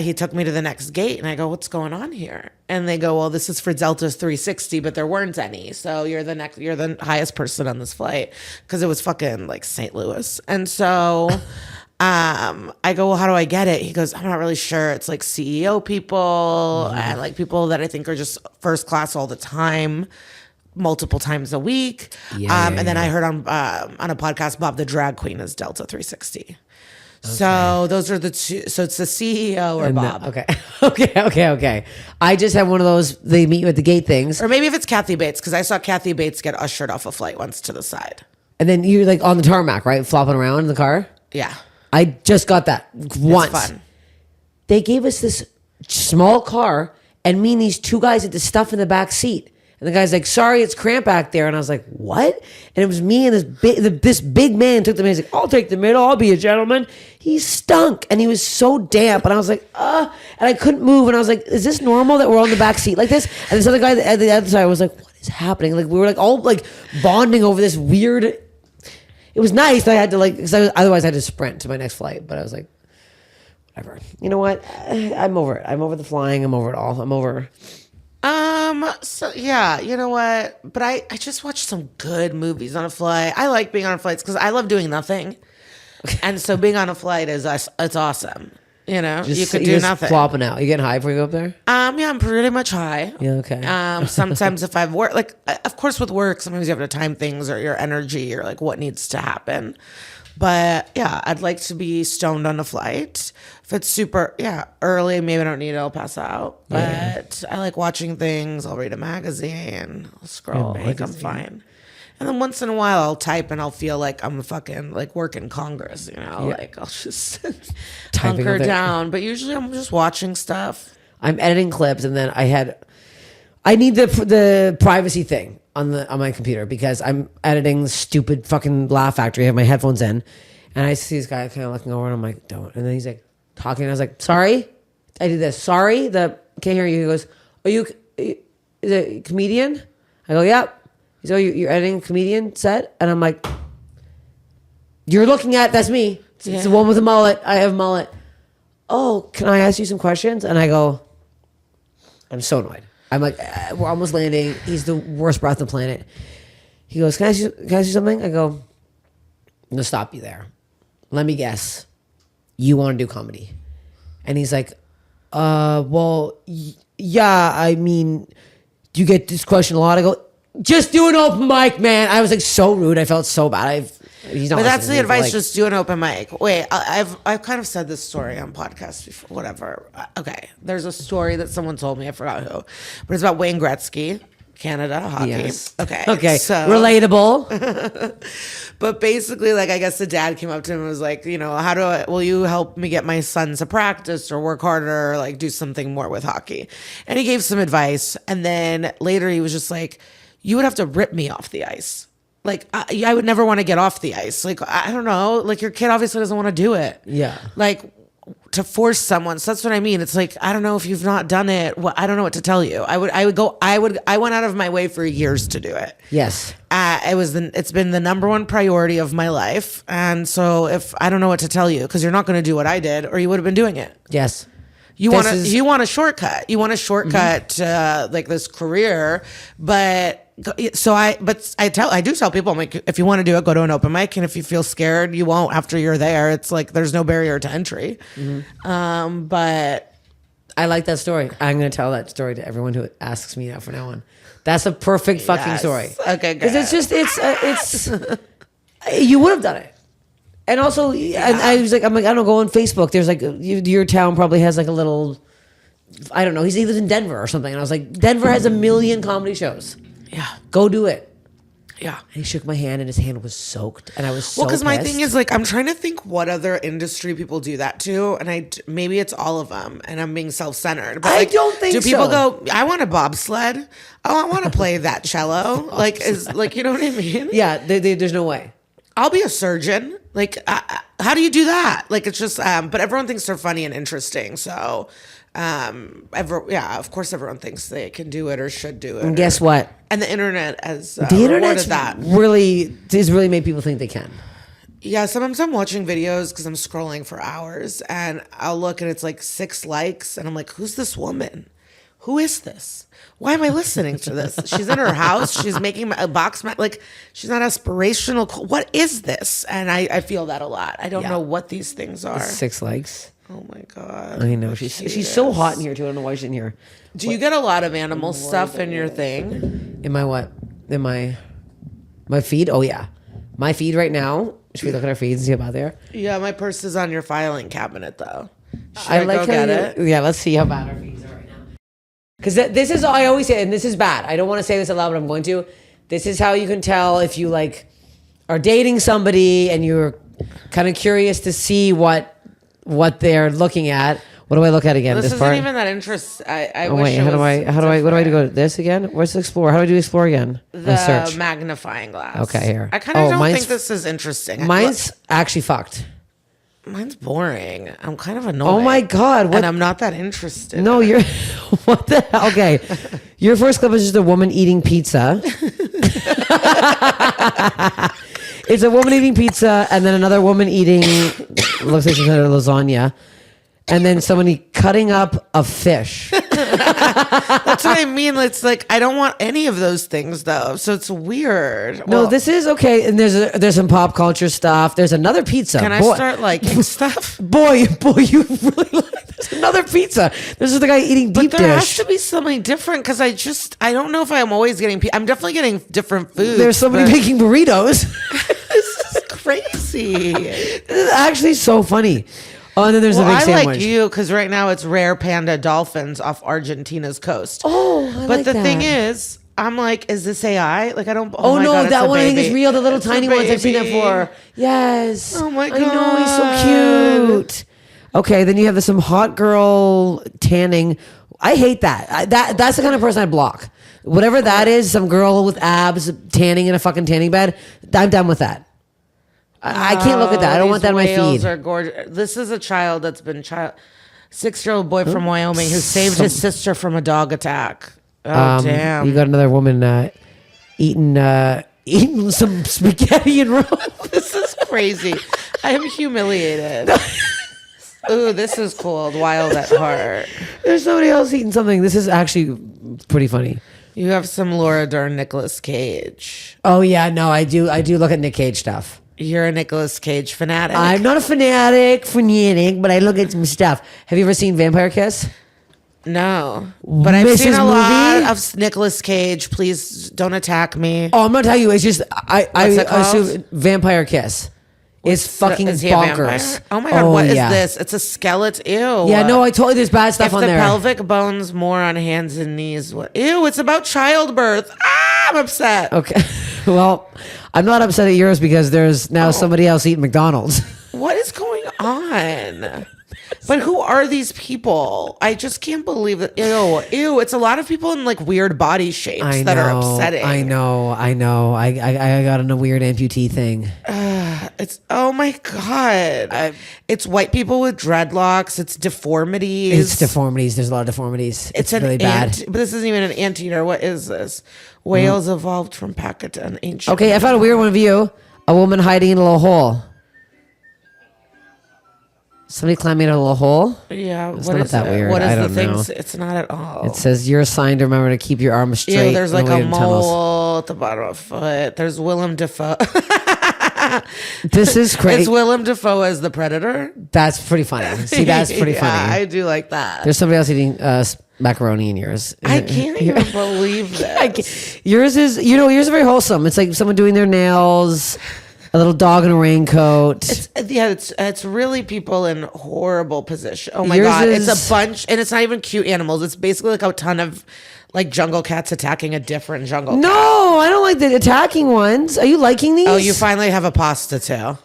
he took me to the next gate, and I go, what's going on here? And they go, well, this is for Delta's 360, but there weren't any, so you're the highest person on this flight, because it was fucking like St. Louis. And so I go, well, how do I get it? He goes, I'm not really sure. It's like CEO people and like people that I think are just first class all the time, multiple times a week. And then I heard on a podcast, Bob the Drag Queen is Delta 360. Okay. So those are the two. So it's the CEO or Bob. Okay. I just have one of those. They meet you at the gate things, or maybe if it's Kathy Bates, because I saw Kathy Bates get ushered off a flight once to the side. And then you're like on the tarmac, right, flopping around in the car. Yeah, I just got that once. It's fun. They gave us this small car, and me and these 2 guys had to stuff in the back seat. And the guy's like, sorry, it's cramped back there. And I was like, what? And it was me and this big man took the man. He's like, I'll take the middle. I'll be a gentleman. He stunk. And he was so damp. And I was like, and I couldn't move. And I was like, is this normal that we're on the back seat like this? And this other guy at the other side was like, what is is happening? Like we were like all like bonding over this weird. It was nice, but I had to like, because otherwise I had to sprint to my next flight. But I was like, whatever. You know what? I'm over it. I'm over the flying. I'm over it all. I'm over. So yeah, you know what? But I just watched some good movies on a flight. I like being on flights because I love doing nothing. And so being on a flight it's awesome. You know, you could do nothing. Flopping out. You getting high before you go up there? Yeah, I'm pretty much high. Yeah, okay. Sometimes if I've worked, like, of course with work, sometimes you have to time things or your energy or like what needs to happen. But yeah, I'd like to be stoned on a flight. If it's super, early, maybe I don't need it, I'll pass out. But I like watching things. I'll read a magazine. I'll scroll. Like I'm fine. And then once in a while, I'll type and I'll feel like I'm fucking like working Congress, you know? Yeah. Like I'll just hunker down. But usually I'm just watching stuff. I'm editing clips and then I need the privacy thing on my computer because I'm editing the stupid fucking Laugh Factory. I have my headphones in and I see this guy kind of looking over and I'm like, don't. And then he's like talking and I was like, sorry? I did this. Sorry? Can't hear you. He goes, is it a comedian? I go, yep. He's like, you're editing a comedian set? And I'm like, you're looking at, that's me. It's the one with the mullet. I have a mullet. Oh, can I ask you some questions? And I go, I'm so annoyed. I'm like, we're almost landing. He's the worst breath on the planet. He goes, can I ask you something? I go, I'm going to stop you there. Let me guess. You want to do comedy? And he's like, well, yeah, I mean, do you get this question a lot? I go, just do an open mic, man. I was like so rude. I felt so bad. He's not. But that's the advice. Like, just do an open mic. Wait, I've kind of said this story on podcasts before. Whatever. Okay, there's a story that someone told me. I forgot who, but it's about Wayne Gretzky, Canada hockey. Yes. Okay. So relatable. But basically, like, I guess the dad came up to him and was like, you know, will you help me get my son to practice or work harder or like do something more with hockey? And he gave some advice, and then later he was just like, you would have to rip me off the ice. Like, I would never want to get off the ice. Like, I don't know. Like, your kid obviously doesn't want to do it. Yeah. Like, to force someone. So that's what I mean. It's like, I don't know if you've not done it. Well, I don't know what to tell you. I went out of my way for years to do it. Yes. It's been the number one priority of my life. And so if I don't know what to tell you, because you're not going to do what I did, or you would have been doing it. Yes. You want a shortcut. You want a shortcut to like this career, I do tell people, I'm like, if you want to do it, go to an open mic, and if you feel scared, you won't after you're there. It's like there's no barrier to entry. But I like that story. I'm going to tell that story to everyone who asks me now from now on. That's a perfect fucking story. Okay, good. Because it's you would have done it. And also, and I was like, I don't know, go on Facebook. There's like, your town probably has like a little, I don't know, he lives in Denver or something. And I was like, Denver has 1 million comedy shows. Yeah. Go do it. Yeah. And he shook my hand and his hand was soaked. And I was so because my pissed. thing is like, I'm trying to think what other industry people do that to. And maybe it's all of them. And I'm being self-centered. But I don't think so. Do people go, I want a bobsled? Oh, I want to play that cello. You know what I mean? Yeah, there's no way. I'll be a surgeon. Like, how do you do that? Like, it's just, but everyone thinks they're funny and interesting. So, of course, everyone thinks they can do it or should do it. And guess what? And the internet has the internet's that. Has really made people think they can. Yeah, sometimes I'm watching videos because I'm scrolling for hours, and I'll look and it's like 6 likes, and I'm like, who's this woman? Who is this? Why am I listening to this? She's in her house. She's making a box. Like, she's not aspirational. What is this? And I feel that a lot. I don't know what these things are. 6 likes. Oh my God. I know. She's so hot in here, too. I don't know why she's in here. Do you get a lot of animal stuff in your thing? In my what? In my feed? Oh, yeah. My feed right now. Should we look at our feeds and see about there? Yeah, my purse is on your filing cabinet, though. Should I like go get it? Yeah, let's see how bad our feeds are right now. Because this is, I always say, and this is bad. I don't want to say this aloud, but I'm going to. This is how you can tell if you like are dating somebody and you're kind of curious to see what they're looking at. What do I look at again? This isn't part? Even that interest. What do I go to this again? Where's explore? How do I do explore again? The search. Magnifying glass. Okay, here. I kind of don't think this is interesting. Mine's actually fucked. Mine's boring. I'm kind of annoyed. Oh my God. And I'm not that interested. No, you're. What the hell? Okay. Your first clip is just a woman eating pizza. It's a woman eating pizza and then another woman eating, looks like she's had a lasagna. And then somebody cutting up a fish. That's what I mean. It's like, I don't want any of those things though. So it's weird. No, Well, this is okay. And there's some pop culture stuff. There's another pizza. can I start liking stuff? Boy, you really like. There's another pizza. This is the guy eating deep But there dish. has to be something different because I don't know if I'm always getting. I'm definitely getting different foods. There's somebody but making burritos. This is crazy. This is actually so funny. Oh, and then there's Well, a big I sandwich. like you because right now it's rare panda dolphins off Argentina's coast. Oh, I but like the that. thing is, I'm like, is this AI? Like, I don't. Oh, my no, God, it's that a one I think baby. is real. The little It's a tiny ones. I've seen that baby. for. Yes. Oh my I know, he's so cute. Okay, then you have some hot girl tanning. I hate that. That's the kind of person I block. Whatever that is, some girl with abs tanning in a fucking tanning bed. I'm done with that. I can't look at that. I don't want that in my Whales feed. are gorgeous. This is a child that's been 6-year-old boy from Wyoming who saved his sister from a dog attack. Oh damn! You got another woman eating some spaghetti and roll. This is crazy. I am humiliated. Ooh, this is cold. Wild at heart. There's somebody else eating something. This is actually pretty funny. You have some Laura Dern, Nicolas Cage. Oh yeah, no, I do look at Nick Cage stuff. You're a Nicolas Cage fanatic. I'm not a fanatic, but I look at some stuff. Have you ever seen Vampire Kiss? No, but I've seen Mrs. a lot Movie? of Nicolas Cage. Please don't attack me. Oh, I'm not telling you. It's just I What's it called? assume Vampire Kiss. It's fucking Is he a vampire? bonkers. Oh my God, what is yeah. this? It's a skeleton. Ew. Yeah, no, I told you there's bad stuff If on the there. pelvic bone's more on hands and knees. What? Ew, it's about childbirth. Ah, I'm upset. Okay. Well, I'm not upset at yours because there's now somebody else eating McDonald's. What is going on? But who are these people? I just can't believe that. Ew. It's a lot of people in like weird body shapes that are upsetting. I know. I got on a weird amputee thing. It's, oh my God. It's white people with dreadlocks. It's deformities. It's deformities. There's a lot of deformities. It's really bad. But this isn't even an anteater. What is this? Whales evolved from Pakistan. Ancient. Okay, I found a weird one of you. A woman hiding in a little hole. Somebody climbing in a little hole. Yeah. It's What not is that it? weird. What is I the don't thing? know. It's not at all. It says you're assigned to remember to keep your arms straight. Ew, there's like on the way a to tunnels. mole at the bottom of a foot. There's Willem Dafoe. This is crazy. It's Willem Dafoe as the predator. That's pretty funny. See, that's pretty Yeah, funny. I do like that. There's somebody else eating macaroni in yours. I can't even believe this. Yours is, yours is very wholesome. It's like someone doing their nails, a little dog in a raincoat. It's really people in horrible position. Oh my Yours God. is- It's a bunch, and it's not even cute animals. It's basically like a ton of like jungle cats attacking a different jungle cat. No, I don't like the attacking ones. Are you liking these? Oh, you finally have a pasta too.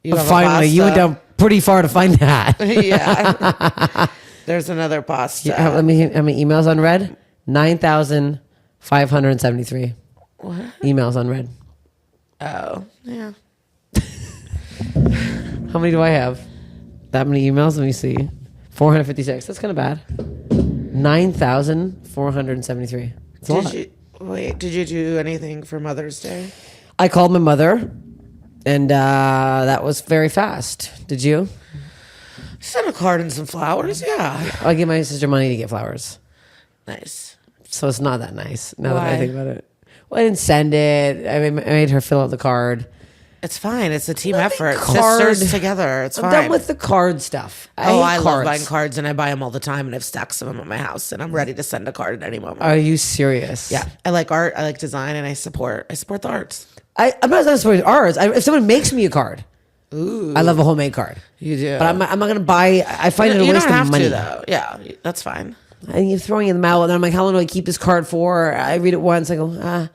You have a finally. You went pasta. down pretty far to find that. Yeah. There's another pasta. Yeah, let me. How many emails unread? 9,573. What? Emails unread. Oh, yeah. How many do I have? That many emails? Let me see. 456. That's kind of bad. 9,473. It's a lot. Did you do anything for Mother's Day? I called my mother, and that was very fast. Did you? Sent a card and some flowers. Yeah. I gave my sister money to get flowers, Nice. so it's not that nice. Now that I Why? think about it, well, I didn't send it. I made her fill out the card. It's fine. It's a team effort. card. Sisters together. It's I'm fine. done with the card stuff. I hate love cards. buying cards, and I buy them all the time, and I have stacks of them at my house, and I'm ready to send a card at any moment. Are you serious? Yeah, I like art. I like design, and I support the arts. I'm not supporting ours. If someone makes me a card, I love a homemade card. You do, But I'm not going to buy. I find it a you waste don't have of money. to though. Yeah, that's fine. And you're throwing it in the mail, and I'm like, how long do I keep this card for? I read it once. I go,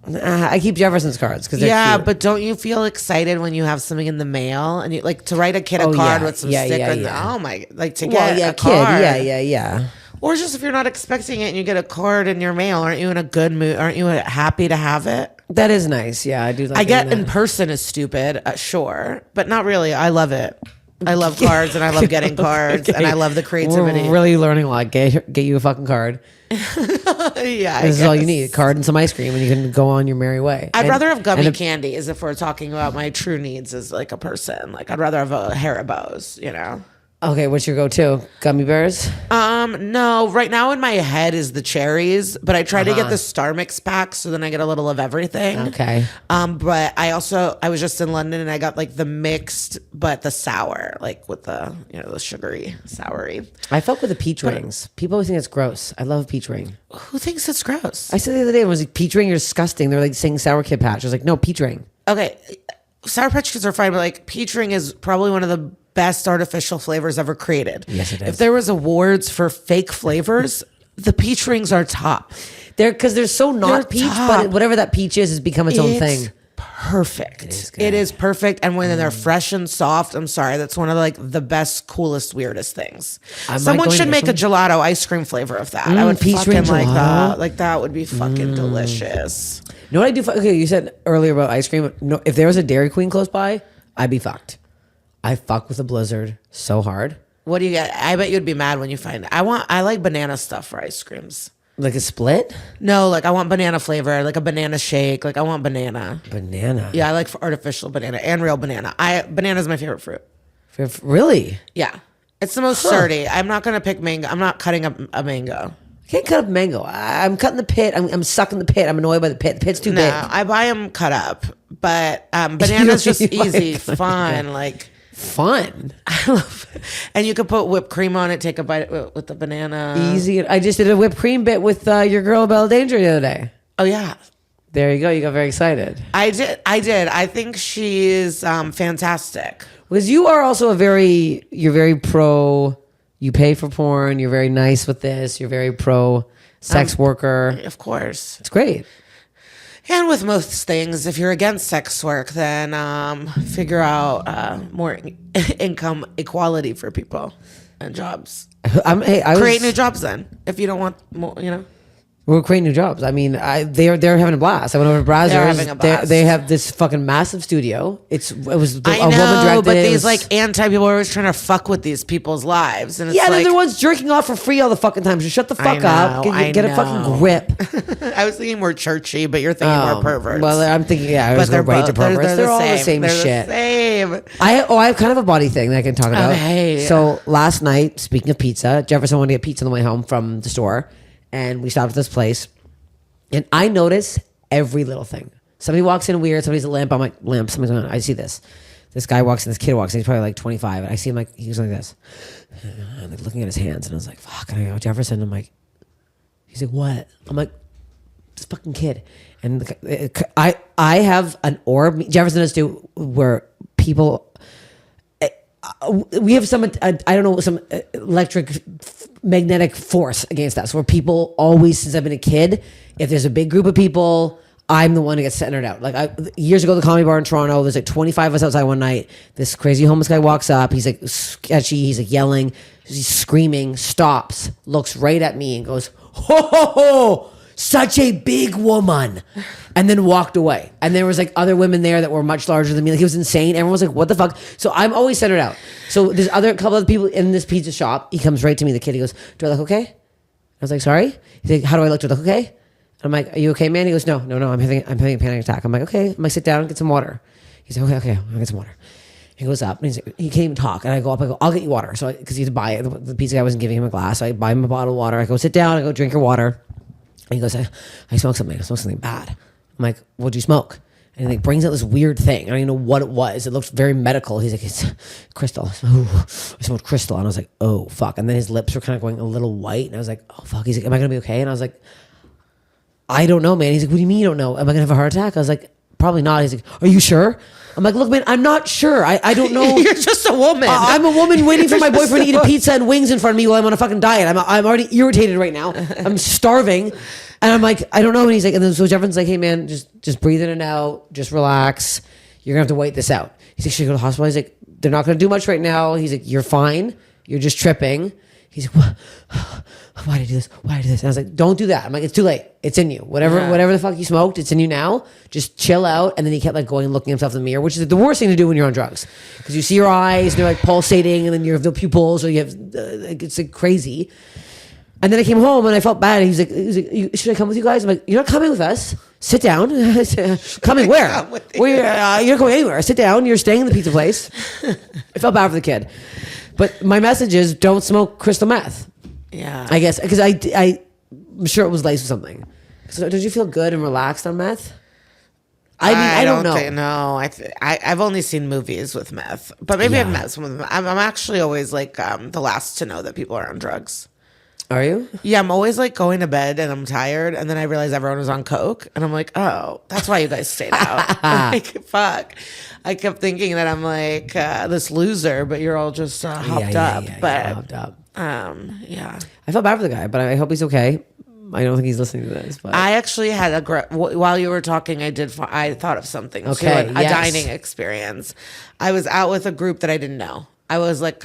I keep Jefferson's cards because Yeah, cute. but don't you feel excited when you have something in the mail and you like to write a kid a Oh, card yeah. with some Yeah, sticker? yeah, in yeah. Oh my! Like to well, get yeah, a kid, card. yeah. Or just if you're not expecting it and you get a card in your mail, aren't you in a good mood? Aren't you happy to have it? That is nice. Yeah, I do like I get that. in person is stupid, sure, but not really. I love it. I love cards and I love getting cards and I love the creativity. We're really learning a lot. Get you a fucking card. Yeah, This is all you need. A card and some ice cream and you can go on your merry way. I'd rather have gummy candy as if we're talking about my true needs as like a person. Like I'd rather have a Haribo's, you know? Okay, what's your go-to? Gummy bears? No, right now in my head is the cherries, but I try to get the Star Mix pack so then I get a little of everything. Okay. But I was just in London and I got like the mixed but the sour, like with the, you know, the sugary, soury. I fuck with the peach rings. People always think it's gross. I love a peach ring. Who thinks it's gross? I said the other day, I was like, peach ring, you're disgusting. They're like saying Sour Kid Patch. I was like, no, peach ring. Okay, Sour Patch Kids are fine, but like peach ring is probably one of the best artificial flavors ever created. Yes, it is. If there was awards for fake flavors, the peach rings are top. Because they're so not They're peach, top. but whatever that peach is has become its own thing. Perfect. good. It is perfect. And when they're fresh and soft, I'm sorry, that's one of like the best, coolest, weirdest things. Someone should make a gelato ice cream flavor of that. I would peach fucking ring like gelato? that. Like that would be fucking delicious. You know what I do? Okay, you said earlier about ice cream. No, if there was a Dairy Queen close by, I'd be fucked. I fuck with a Blizzard so hard. What do you get? I bet you'd be mad when you find it. I like banana stuff for ice creams. Like a split? No, like I want banana flavor, like a banana shake. Like I want banana. Banana. Yeah, I like artificial banana and real banana. Banana's my favorite fruit. Really? Yeah. It's the most sturdy. I'm not going to pick mango. I'm not cutting up a mango. I can't cut up mango. I'm cutting the pit. I'm sucking the pit. I'm annoyed by the pit. The pit's too big. I buy them cut up. But banana's just easy, fun. Like fun. I love it. And you could put whipped cream on it, take a bite with the banana. Easy. I just did a whipped cream bit with your girl Bella Danger the other day. Oh, yeah. There you go. You got very excited. I did. I think she's fantastic. Because you are also you're very pro, you pay for porn, you're very nice with this, you're very pro sex worker. Of course. It's great. And with most things, if you're against sex work, then figure out more income equality for people and jobs. Create new jobs then, if you don't want more, you know. We're creating new jobs. I mean, they're having a blast. I went over to Brazzers. They're having a blast. They have this fucking massive studio. It was I a know, woman directed. but these like anti-people are always trying to fuck with these people's lives, and it's yeah, like, they're the ones jerking off for free all the fucking time. So shut the fuck up. Get a fucking grip. I was thinking more churchy, but you're thinking more perverts. Well, I'm thinking, yeah, I was they're right to perverts. They're all the same they're shit. The same. I have kind of a body thing that I can talk about. Okay. So last night, speaking of pizza, Jefferson wanted to get pizza on the way home from the store, and we stopped at this place. And I notice every little thing. Somebody walks in weird. Somebody's a lamp. I'm like, lamp. Somebody's on. I see this. This guy walks in. This kid walks in. He's probably like 25. And I see him like, he was like this. I'm like looking at his hands. And I was like, fuck. And I go, Jefferson. I'm like, he's like, what? I'm like, this fucking kid. And I have an orb. Jefferson does too, where people, we have some, I don't know, some electric magnetic force against us where people always, since I've been a kid, if there's a big group of people, I'm the one who gets centered out. Like years ago, the Comedy Bar in Toronto, there's like 25 of us outside one night. This crazy homeless guy walks up. He's like sketchy. He's like yelling. He's screaming, stops, looks right at me and goes, ho, ho, ho, such a big woman. And then walked away. And there was like other women there that were much larger than me. Like, it was insane. Everyone was like, what the fuck? So I'm always centered out. So there's couple of people in this pizza shop. He comes right to me. The kid, he goes, do I look okay? I was like, sorry? He's like, how do I look? Do I look okay? I'm like, are you okay, man? He goes, no, I'm having a panic attack. I'm like, okay. I'm like, sit down and get some water. He's like, okay, I'll get some water. He goes up and he can't even talk. And I go up, I go, I'll get you water. So because he had to buy it. The pizza guy wasn't giving him a glass. So I buy him a bottle of water. I go, sit down. I go, drink your water. And he goes, I smoked something. I smoked something bad. I'm like, what'd you smoke? And he like brings out this weird thing. I don't even know what it was. It looked very medical. He's like, it's crystal. I smoked crystal. And I was like, oh, fuck. And then his lips were kind of going a little white. And I was like, oh, fuck. He's like, am I going to be okay? And I was like, I don't know, man. He's like, what do you mean you don't know? Am I going to have a heart attack? I was like, probably not. He's like, are you sure? I'm like, look, man, I'm not sure. I don't know. You're just a woman. I'm a woman waiting for my boyfriend to eat a pizza and wings in front of me while I'm on a fucking diet. I'm already irritated right now. I'm starving. And I'm like, I don't know. And he's like, and then so Jefferson's like, hey, man, just breathe in and out. Just relax. You're going to have to wait this out. He's like, should I go to the hospital? He's like, they're not going to do much right now. He's like, you're fine. You're just tripping. He's like, what? Why did I do this? Why did I do this? And I was like, don't do that. I'm like, it's too late. It's in you. Whatever the fuck you smoked, it's in you now. Just chill out. And then he kept like going and looking himself in the mirror, which is the worst thing to do when you're on drugs. Because you see your eyes and they're like pulsating and then you have no pupils or you have, it's like crazy. And then I came home and I felt bad. He was like, should I come with you guys? I'm like, you're not coming with us. Sit down. Coming where? You're not going anywhere. Sit down. You're staying in the pizza place. I felt bad for the kid. But my message is don't smoke crystal meth. Yeah. I guess, because I'm sure it was laced with something. So did you feel good and relaxed on meth? I mean, I don't know. No, I've only seen movies with meth. But maybe I've met some of them. I'm actually always like the last to know that people are on drugs. Are you? Yeah, I'm always like going to bed and I'm tired, and then I realize everyone was on coke, and I'm like, oh, that's why you guys stayed out. Like, fuck. I kept thinking that I'm like this loser, but you're all just hopped up. Hopped up. Yeah. I felt bad for the guy, but I hope he's okay. I don't think he's listening to this. But I actually had while you were talking, I thought of something. Okay, a dining experience. I was out with a group that I didn't know. I was like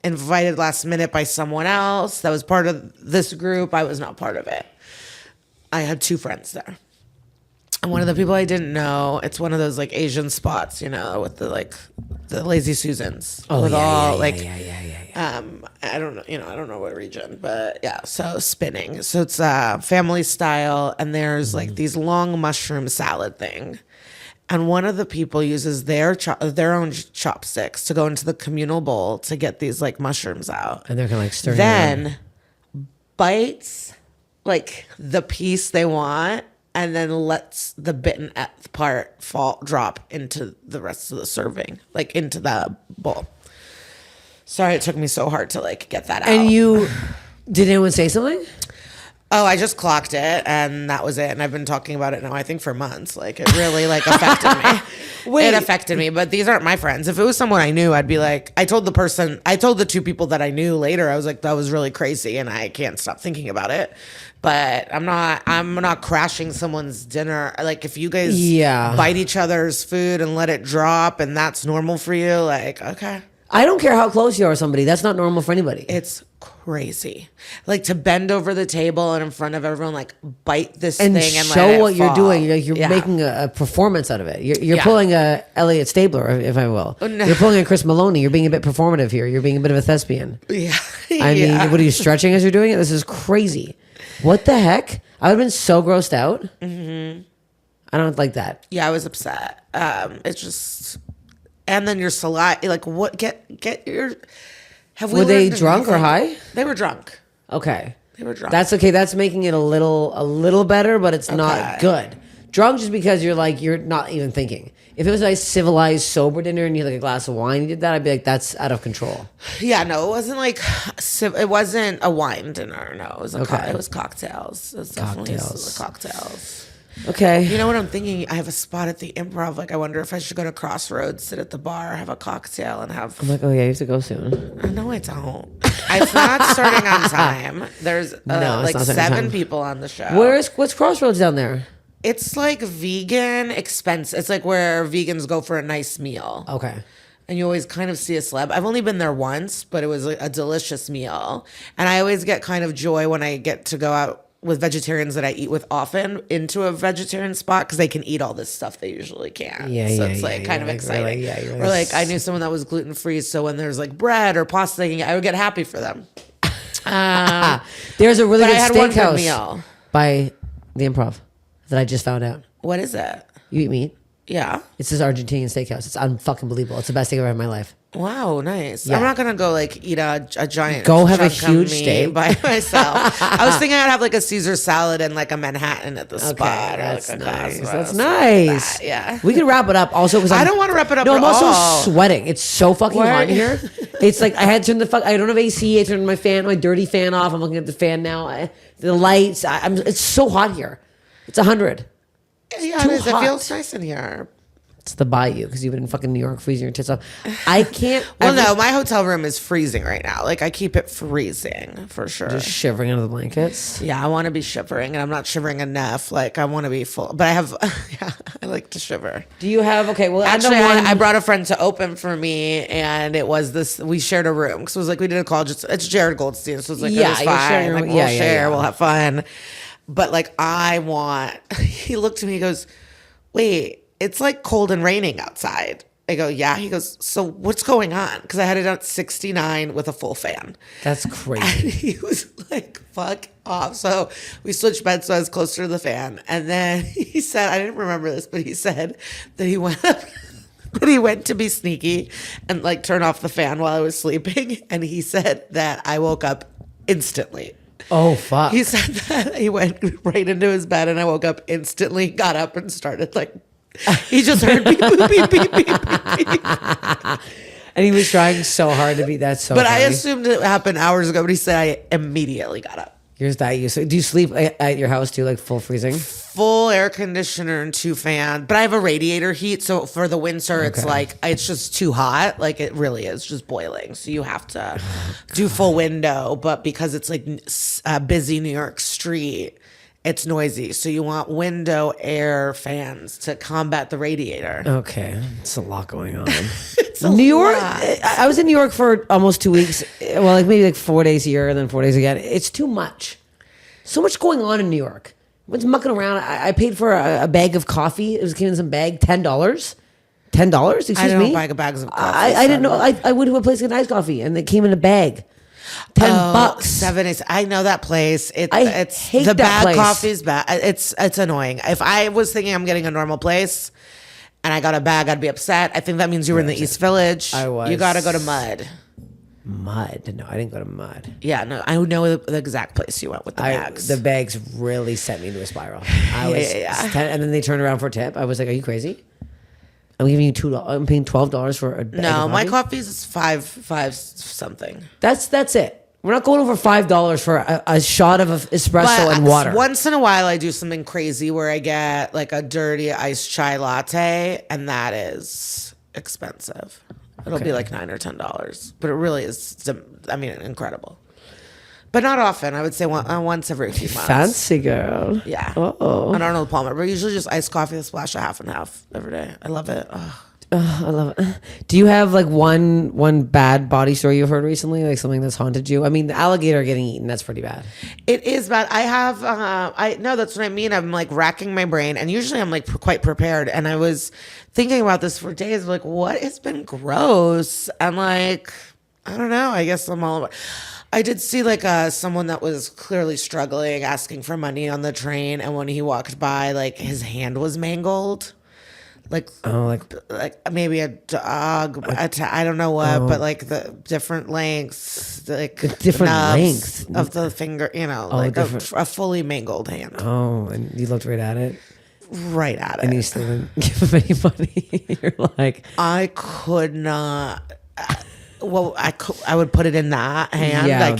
invited last minute by someone else that was part of this group. I was not part of it. I had 2 friends there. And one of the people I didn't know, it's one of those like Asian spots, you know, with the Lazy Susans. Oh, with yeah. I don't know, I don't know what region, but yeah, so spinning. So it's family style, and there's like these long mushroom salad thing. And one of the people uses their own chopsticks to go into the communal bowl to get these like mushrooms out. And they're kind of like stirring. Then bites like the piece they want, and then lets the bitten part drop into the rest of the serving, like into the bowl. Sorry, it took me so hard to like get that out. And did anyone say something? Oh, I just clocked it, and that was it. And I've been talking about it now, I think, for months. Like, it really like affected me. It affected me, but these aren't my friends. If it was someone I knew, I'd be like, I told the 2 people that I knew later, I was like, that was really crazy, and I can't stop thinking about it. But I'm not crashing someone's dinner. Like, if you guys bite each other's food and let it drop, and that's normal for you, like, okay. I don't care how close you are to somebody. That's not normal for anybody. It's crazy. Like to bend over the table and in front of everyone, like bite this and thing and show let what it you're fall. doing. Like you're making a performance out of it. You're pulling a Elliot Stabler, if I will. Oh, no. You're pulling a Chris Maloney. You're being a bit performative here. You're being a bit of a thespian. Yeah. I mean, what are you stretching as you're doing it? This is crazy. What the heck? I would have been so grossed out. Mm-hmm. I don't like that. Yeah, I was upset. It's just, and then your saliva, like what? Get your. Were they drunk or high? They were drunk. Okay. They were drunk. That's okay. That's making it a little better, but it's not good. Drunk just because you're not even thinking. If it was a nice civilized sober dinner and you had like a glass of wine, you did that, I'd be like, that's out of control. Yeah, no, it wasn't like it wasn't a wine dinner. No, it was it was cocktails. It was definitely cocktails. Okay. You know what I'm thinking? I have a spot at the Improv. Like, I wonder if I should go to Crossroads, sit at the bar, have a cocktail, and have. I'm like, oh yeah, you have to go soon. No, I don't. It's not starting on time. There's like 7 people on the show. What's Crossroads down there? It's like vegan expense. It's like where vegans go for a nice meal. Okay. And you always kind of see a celeb. I've only been there once, but it was a delicious meal. And I always get kind of joy when I get to go out with vegetarians that I eat with often into a vegetarian spot because they can eat all this stuff they usually can't. So it's like kind of exciting. Really, or like I knew someone that was gluten free, so when there's like bread or pasta, I would get happy for them. There's a really good steakhouse by the Improv that I just found out. What is it? You eat meat? Yeah. It's this Argentinian steakhouse. It's unfucking believable. It's the best thing I've ever had in my life. Wow, nice. Yeah. I'm not gonna go like eat a giant. Go have a huge steak by myself. I was thinking I'd have like a Caesar salad and like a Manhattan at the spot. That's like nice. That's nice. Yeah. We could wrap it up. Also, because I don't want to wrap it up. No, at I'm also all. sweating. It's so fucking hot here. It's like I had to turn I don't have AC. I turned my dirty fan off. I'm looking at the fan now. The lights. It's so hot here. It's 100. Yeah, it is. It feels nice in here. It's the bayou because you've been in fucking New York freezing your tits off. I can't. Well, no, my hotel room is freezing right now. Like I keep it freezing for sure. Just shivering under the blankets. Yeah, I want to be shivering, and I'm not shivering enough. Like I want to be full, but I have. Yeah, I like to shiver. Do you have? Okay, well, actually, I brought a friend to open for me, and it was this. We shared a room because it was like we did a call. It's Jared Goldstein, so it was like it was fine. Like, we'll share, we'll have fun. But like I want. He looked at me. He goes, "Wait, it's like cold and raining outside." I go, "Yeah." He goes, "So what's going on?" Because I had it at 69 with a full fan. That's crazy. And he was like, "Fuck off." So we switched beds so I was closer to the fan. And then he said, I didn't remember this, but he said that he went up, that he went to be sneaky and like turn off the fan while I was sleeping. And he said that I woke up instantly. Oh, fuck. He said that he went right into his bed and I woke up instantly, got up and started like, he just heard beep, beep, beep, beep, beep, beep. And he was trying so hard to be that so But funny. I assumed it happened hours ago, but he said I immediately got up. Here's that. Do you sleep at your house too, like full freezing? Full air conditioner and 2 fans, but I have a radiator heat, so for the winter it's like it's just too hot. Like it really is just boiling, so you have to do full window. But because it's like a busy New York street, it's noisy, so you want window air fans to combat the radiator. Okay, it's a lot going on. New York. I was in New York for almost 2 weeks. Well, like maybe like 4 days here and then 4 days again. It's too much. So much going on in New York. What's mucking around? I paid for a bag of coffee. It came in some bag, $10. $10? Excuse me. I don't buy bags of coffee. I didn't know. I went to a place to get iced coffee, and it came in a bag. $10. 7 days. I know that place. I hate the that bad place. coffee's bad. It's annoying. If I was thinking I'm getting a normal place and I got a bag, I'd be upset. I think that means you were in the East Village. I was. You got to go to Mud. Mud? No, I didn't go to Mud. Yeah, no, I know the exact place you went with the bags. The bags really sent me into a spiral. Yeah. And then they turned around for a tip. I was like, "Are you crazy? I'm giving you $2. I'm paying $12 for a bag No, of coffee? my coffee's is five something. That's it. We're not going over $5 for a shot of espresso and water. Once in a while, I do something crazy where I get like a dirty iced chai latte, and that is expensive. It'll be like $9 or $10, but it really is. I mean, incredible. But not often. I would say once every few months. Fancy girl. Yeah. Uh-oh. An Arnold Palmer, but usually just iced coffee, a splash of half and half every day. I love it. Ugh. I love it. Do you have like one bad body story you've heard recently, like something that's haunted you? I mean, the alligator getting eaten, that's pretty bad. It is bad. I have, I no, that's what I mean. I'm like racking my brain, and usually I'm like quite prepared. And I was thinking about this for days, like what has been gross? And like, I don't know. I guess I'm all about. I did see like someone that was clearly struggling, asking for money on the train, and when he walked by, like his hand was mangled. Like maybe a dog, I don't know what, but like the different lengths, like the different lengths of the finger, like a fully mangled hand. Oh, and you looked right at it? Right at it. And you still didn't give him any money? You're like... I could not... Well, I would put it in that hand. Yeah,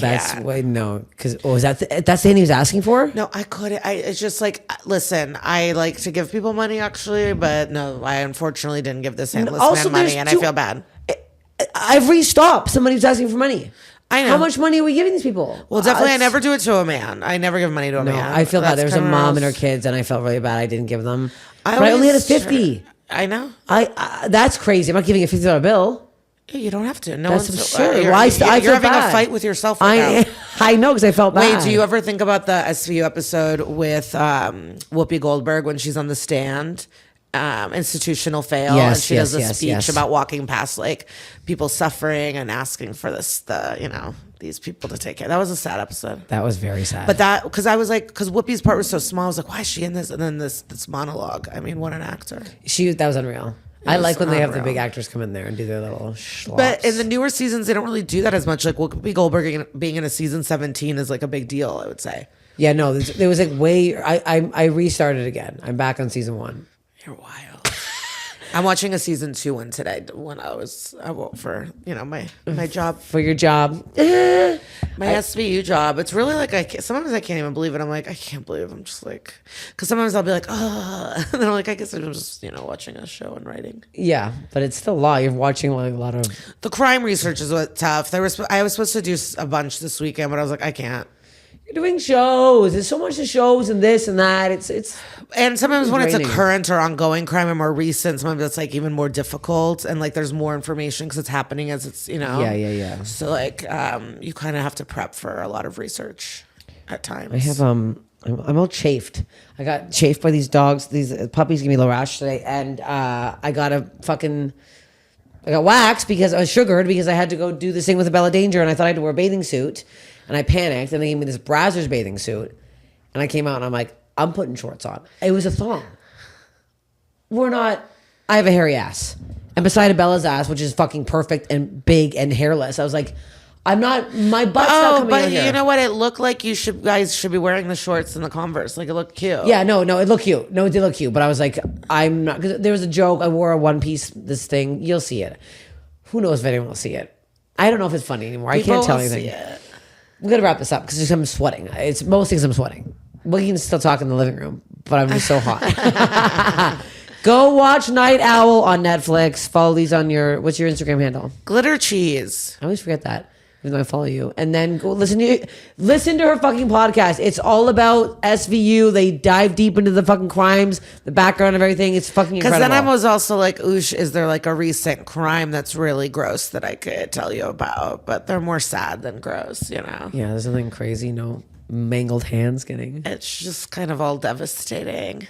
no, because was that's the hand he was asking for? No, I couldn't. It's just like, listen, I like to give people money actually, but no, I unfortunately didn't give this handless man money, and I feel bad. Every stop, somebody was asking for money. I know. How much money are we giving these people? Well, definitely, I never do it to a man. I never give money to a man. I feel bad. There was a mom and her kids, and I felt really bad. I didn't give them. But I only had a 50. I know. That's crazy. I'm not giving a $50 bill. You don't have to. No, that's one's absurd. You're having a fight with yourself right now. I know, because I felt bad. Wait, do you ever think about the SVU episode with Whoopi Goldberg when she's on the stand? Institutional fail, and she does a speech about walking past like people suffering and asking for these people to take care. That was a sad episode. That was very sad. But because I was like, because Whoopi's part was so small, I was like, why is she in this? And then this monologue. I mean, what an actor. That was unreal. I like when they have the big actors come in there and do their little schlops. But in the newer seasons, they don't really do that as much. Like Whoopi Goldberg being in a season 17 is like a big deal, I would say. Yeah, no, there was like I restarted again. I'm back on season 1. You're wild. I'm watching a season 2 one today when I woke for, my job. For your job. My SVU job. It's really like, sometimes I can't even believe it. I'm like, I can't believe I'm just like, because sometimes I'll be like, oh, and then I'm like, I guess I'm just, watching a show and writing. Yeah, but it's still a lot. You're watching like a lot of... The crime research is what's tough. I was supposed to do a bunch this weekend, but I was like, I can't. You're doing shows. There's so much of shows and this and that. It's and sometimes when draining. it's a current or ongoing crime or more recent, sometimes it's like even more difficult and like there's more information because it's happening as it's Yeah. So like you kind of have to prep for a lot of research at times. I have I'm all chafed. I got chafed by these dogs. These puppies give me a rash today, and I got waxed because I was sugared because I had to go do this thing with a Bella Danger, and I thought I had to wear a bathing suit. And I panicked, and they gave me this Brazzers bathing suit. And I came out, and I'm like, I'm putting shorts on. It was a thong. I have a hairy ass. And beside Bella's ass, which is fucking perfect and big and hairless, I was like, my butt's not coming out here. You know what? It looked like guys should be wearing the shorts and the Converse. Like, it looked cute. Yeah, no, it looked cute. No, it did look cute. But I was like, I'm not, because there was a joke. I wore a one piece, this thing. You'll see it. Who knows if anyone will see it? I don't know if it's funny anymore. I can't tell anything. I'm going to wrap this up because I'm sweating. It's most things I'm sweating. We can still talk in the living room, but I'm just so hot. Go watch Night Owl on Netflix. Follow these on what's your Instagram handle? Glitter Cheese. I always forget that, even though I follow you. And then go listen to her fucking podcast. It's all about SVU. They dive deep into the fucking crimes, the background of everything. It's fucking incredible. Because then I was also like, oosh, is there like a recent crime that's really gross that I could tell you about? But they're more sad than gross, Yeah, there's nothing crazy. No mangled hands getting. It's just kind of all devastating.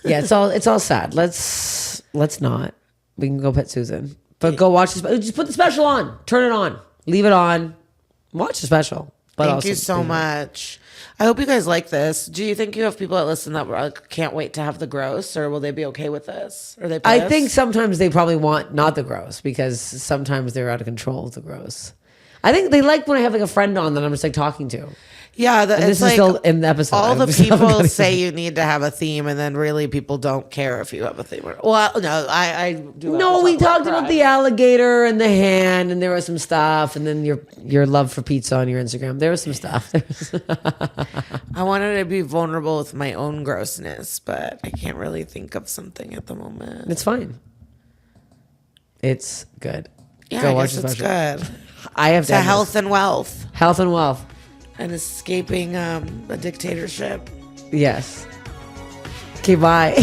Yeah, it's all sad. Let's not. We can go pet Susan. But go watch this. Just put the special on. Turn it on. Leave it on. Watch the special. But Thank you so much. I hope you guys like this. Do you think you have people that listen that can't wait to have the gross, or will they be okay with this? Are they pissed? I think sometimes they probably want not the gross because sometimes they're out of control with the gross. I think they like when I have like a friend on that I'm just like talking to. Yeah, this is still in the episode. All the people say you need to have a theme, and then really people don't care if you have a theme. Well, no, I do. No, we talked about the alligator and the hand, and there was some stuff, and then your love for pizza on your Instagram. There was some stuff. I wanted to be vulnerable with my own grossness, but I can't really think of something at the moment. It's fine. It's good. Yeah, I guess it's good. I have to health and wealth. Health and wealth. And escaping a dictatorship. Yes. Okay, bye.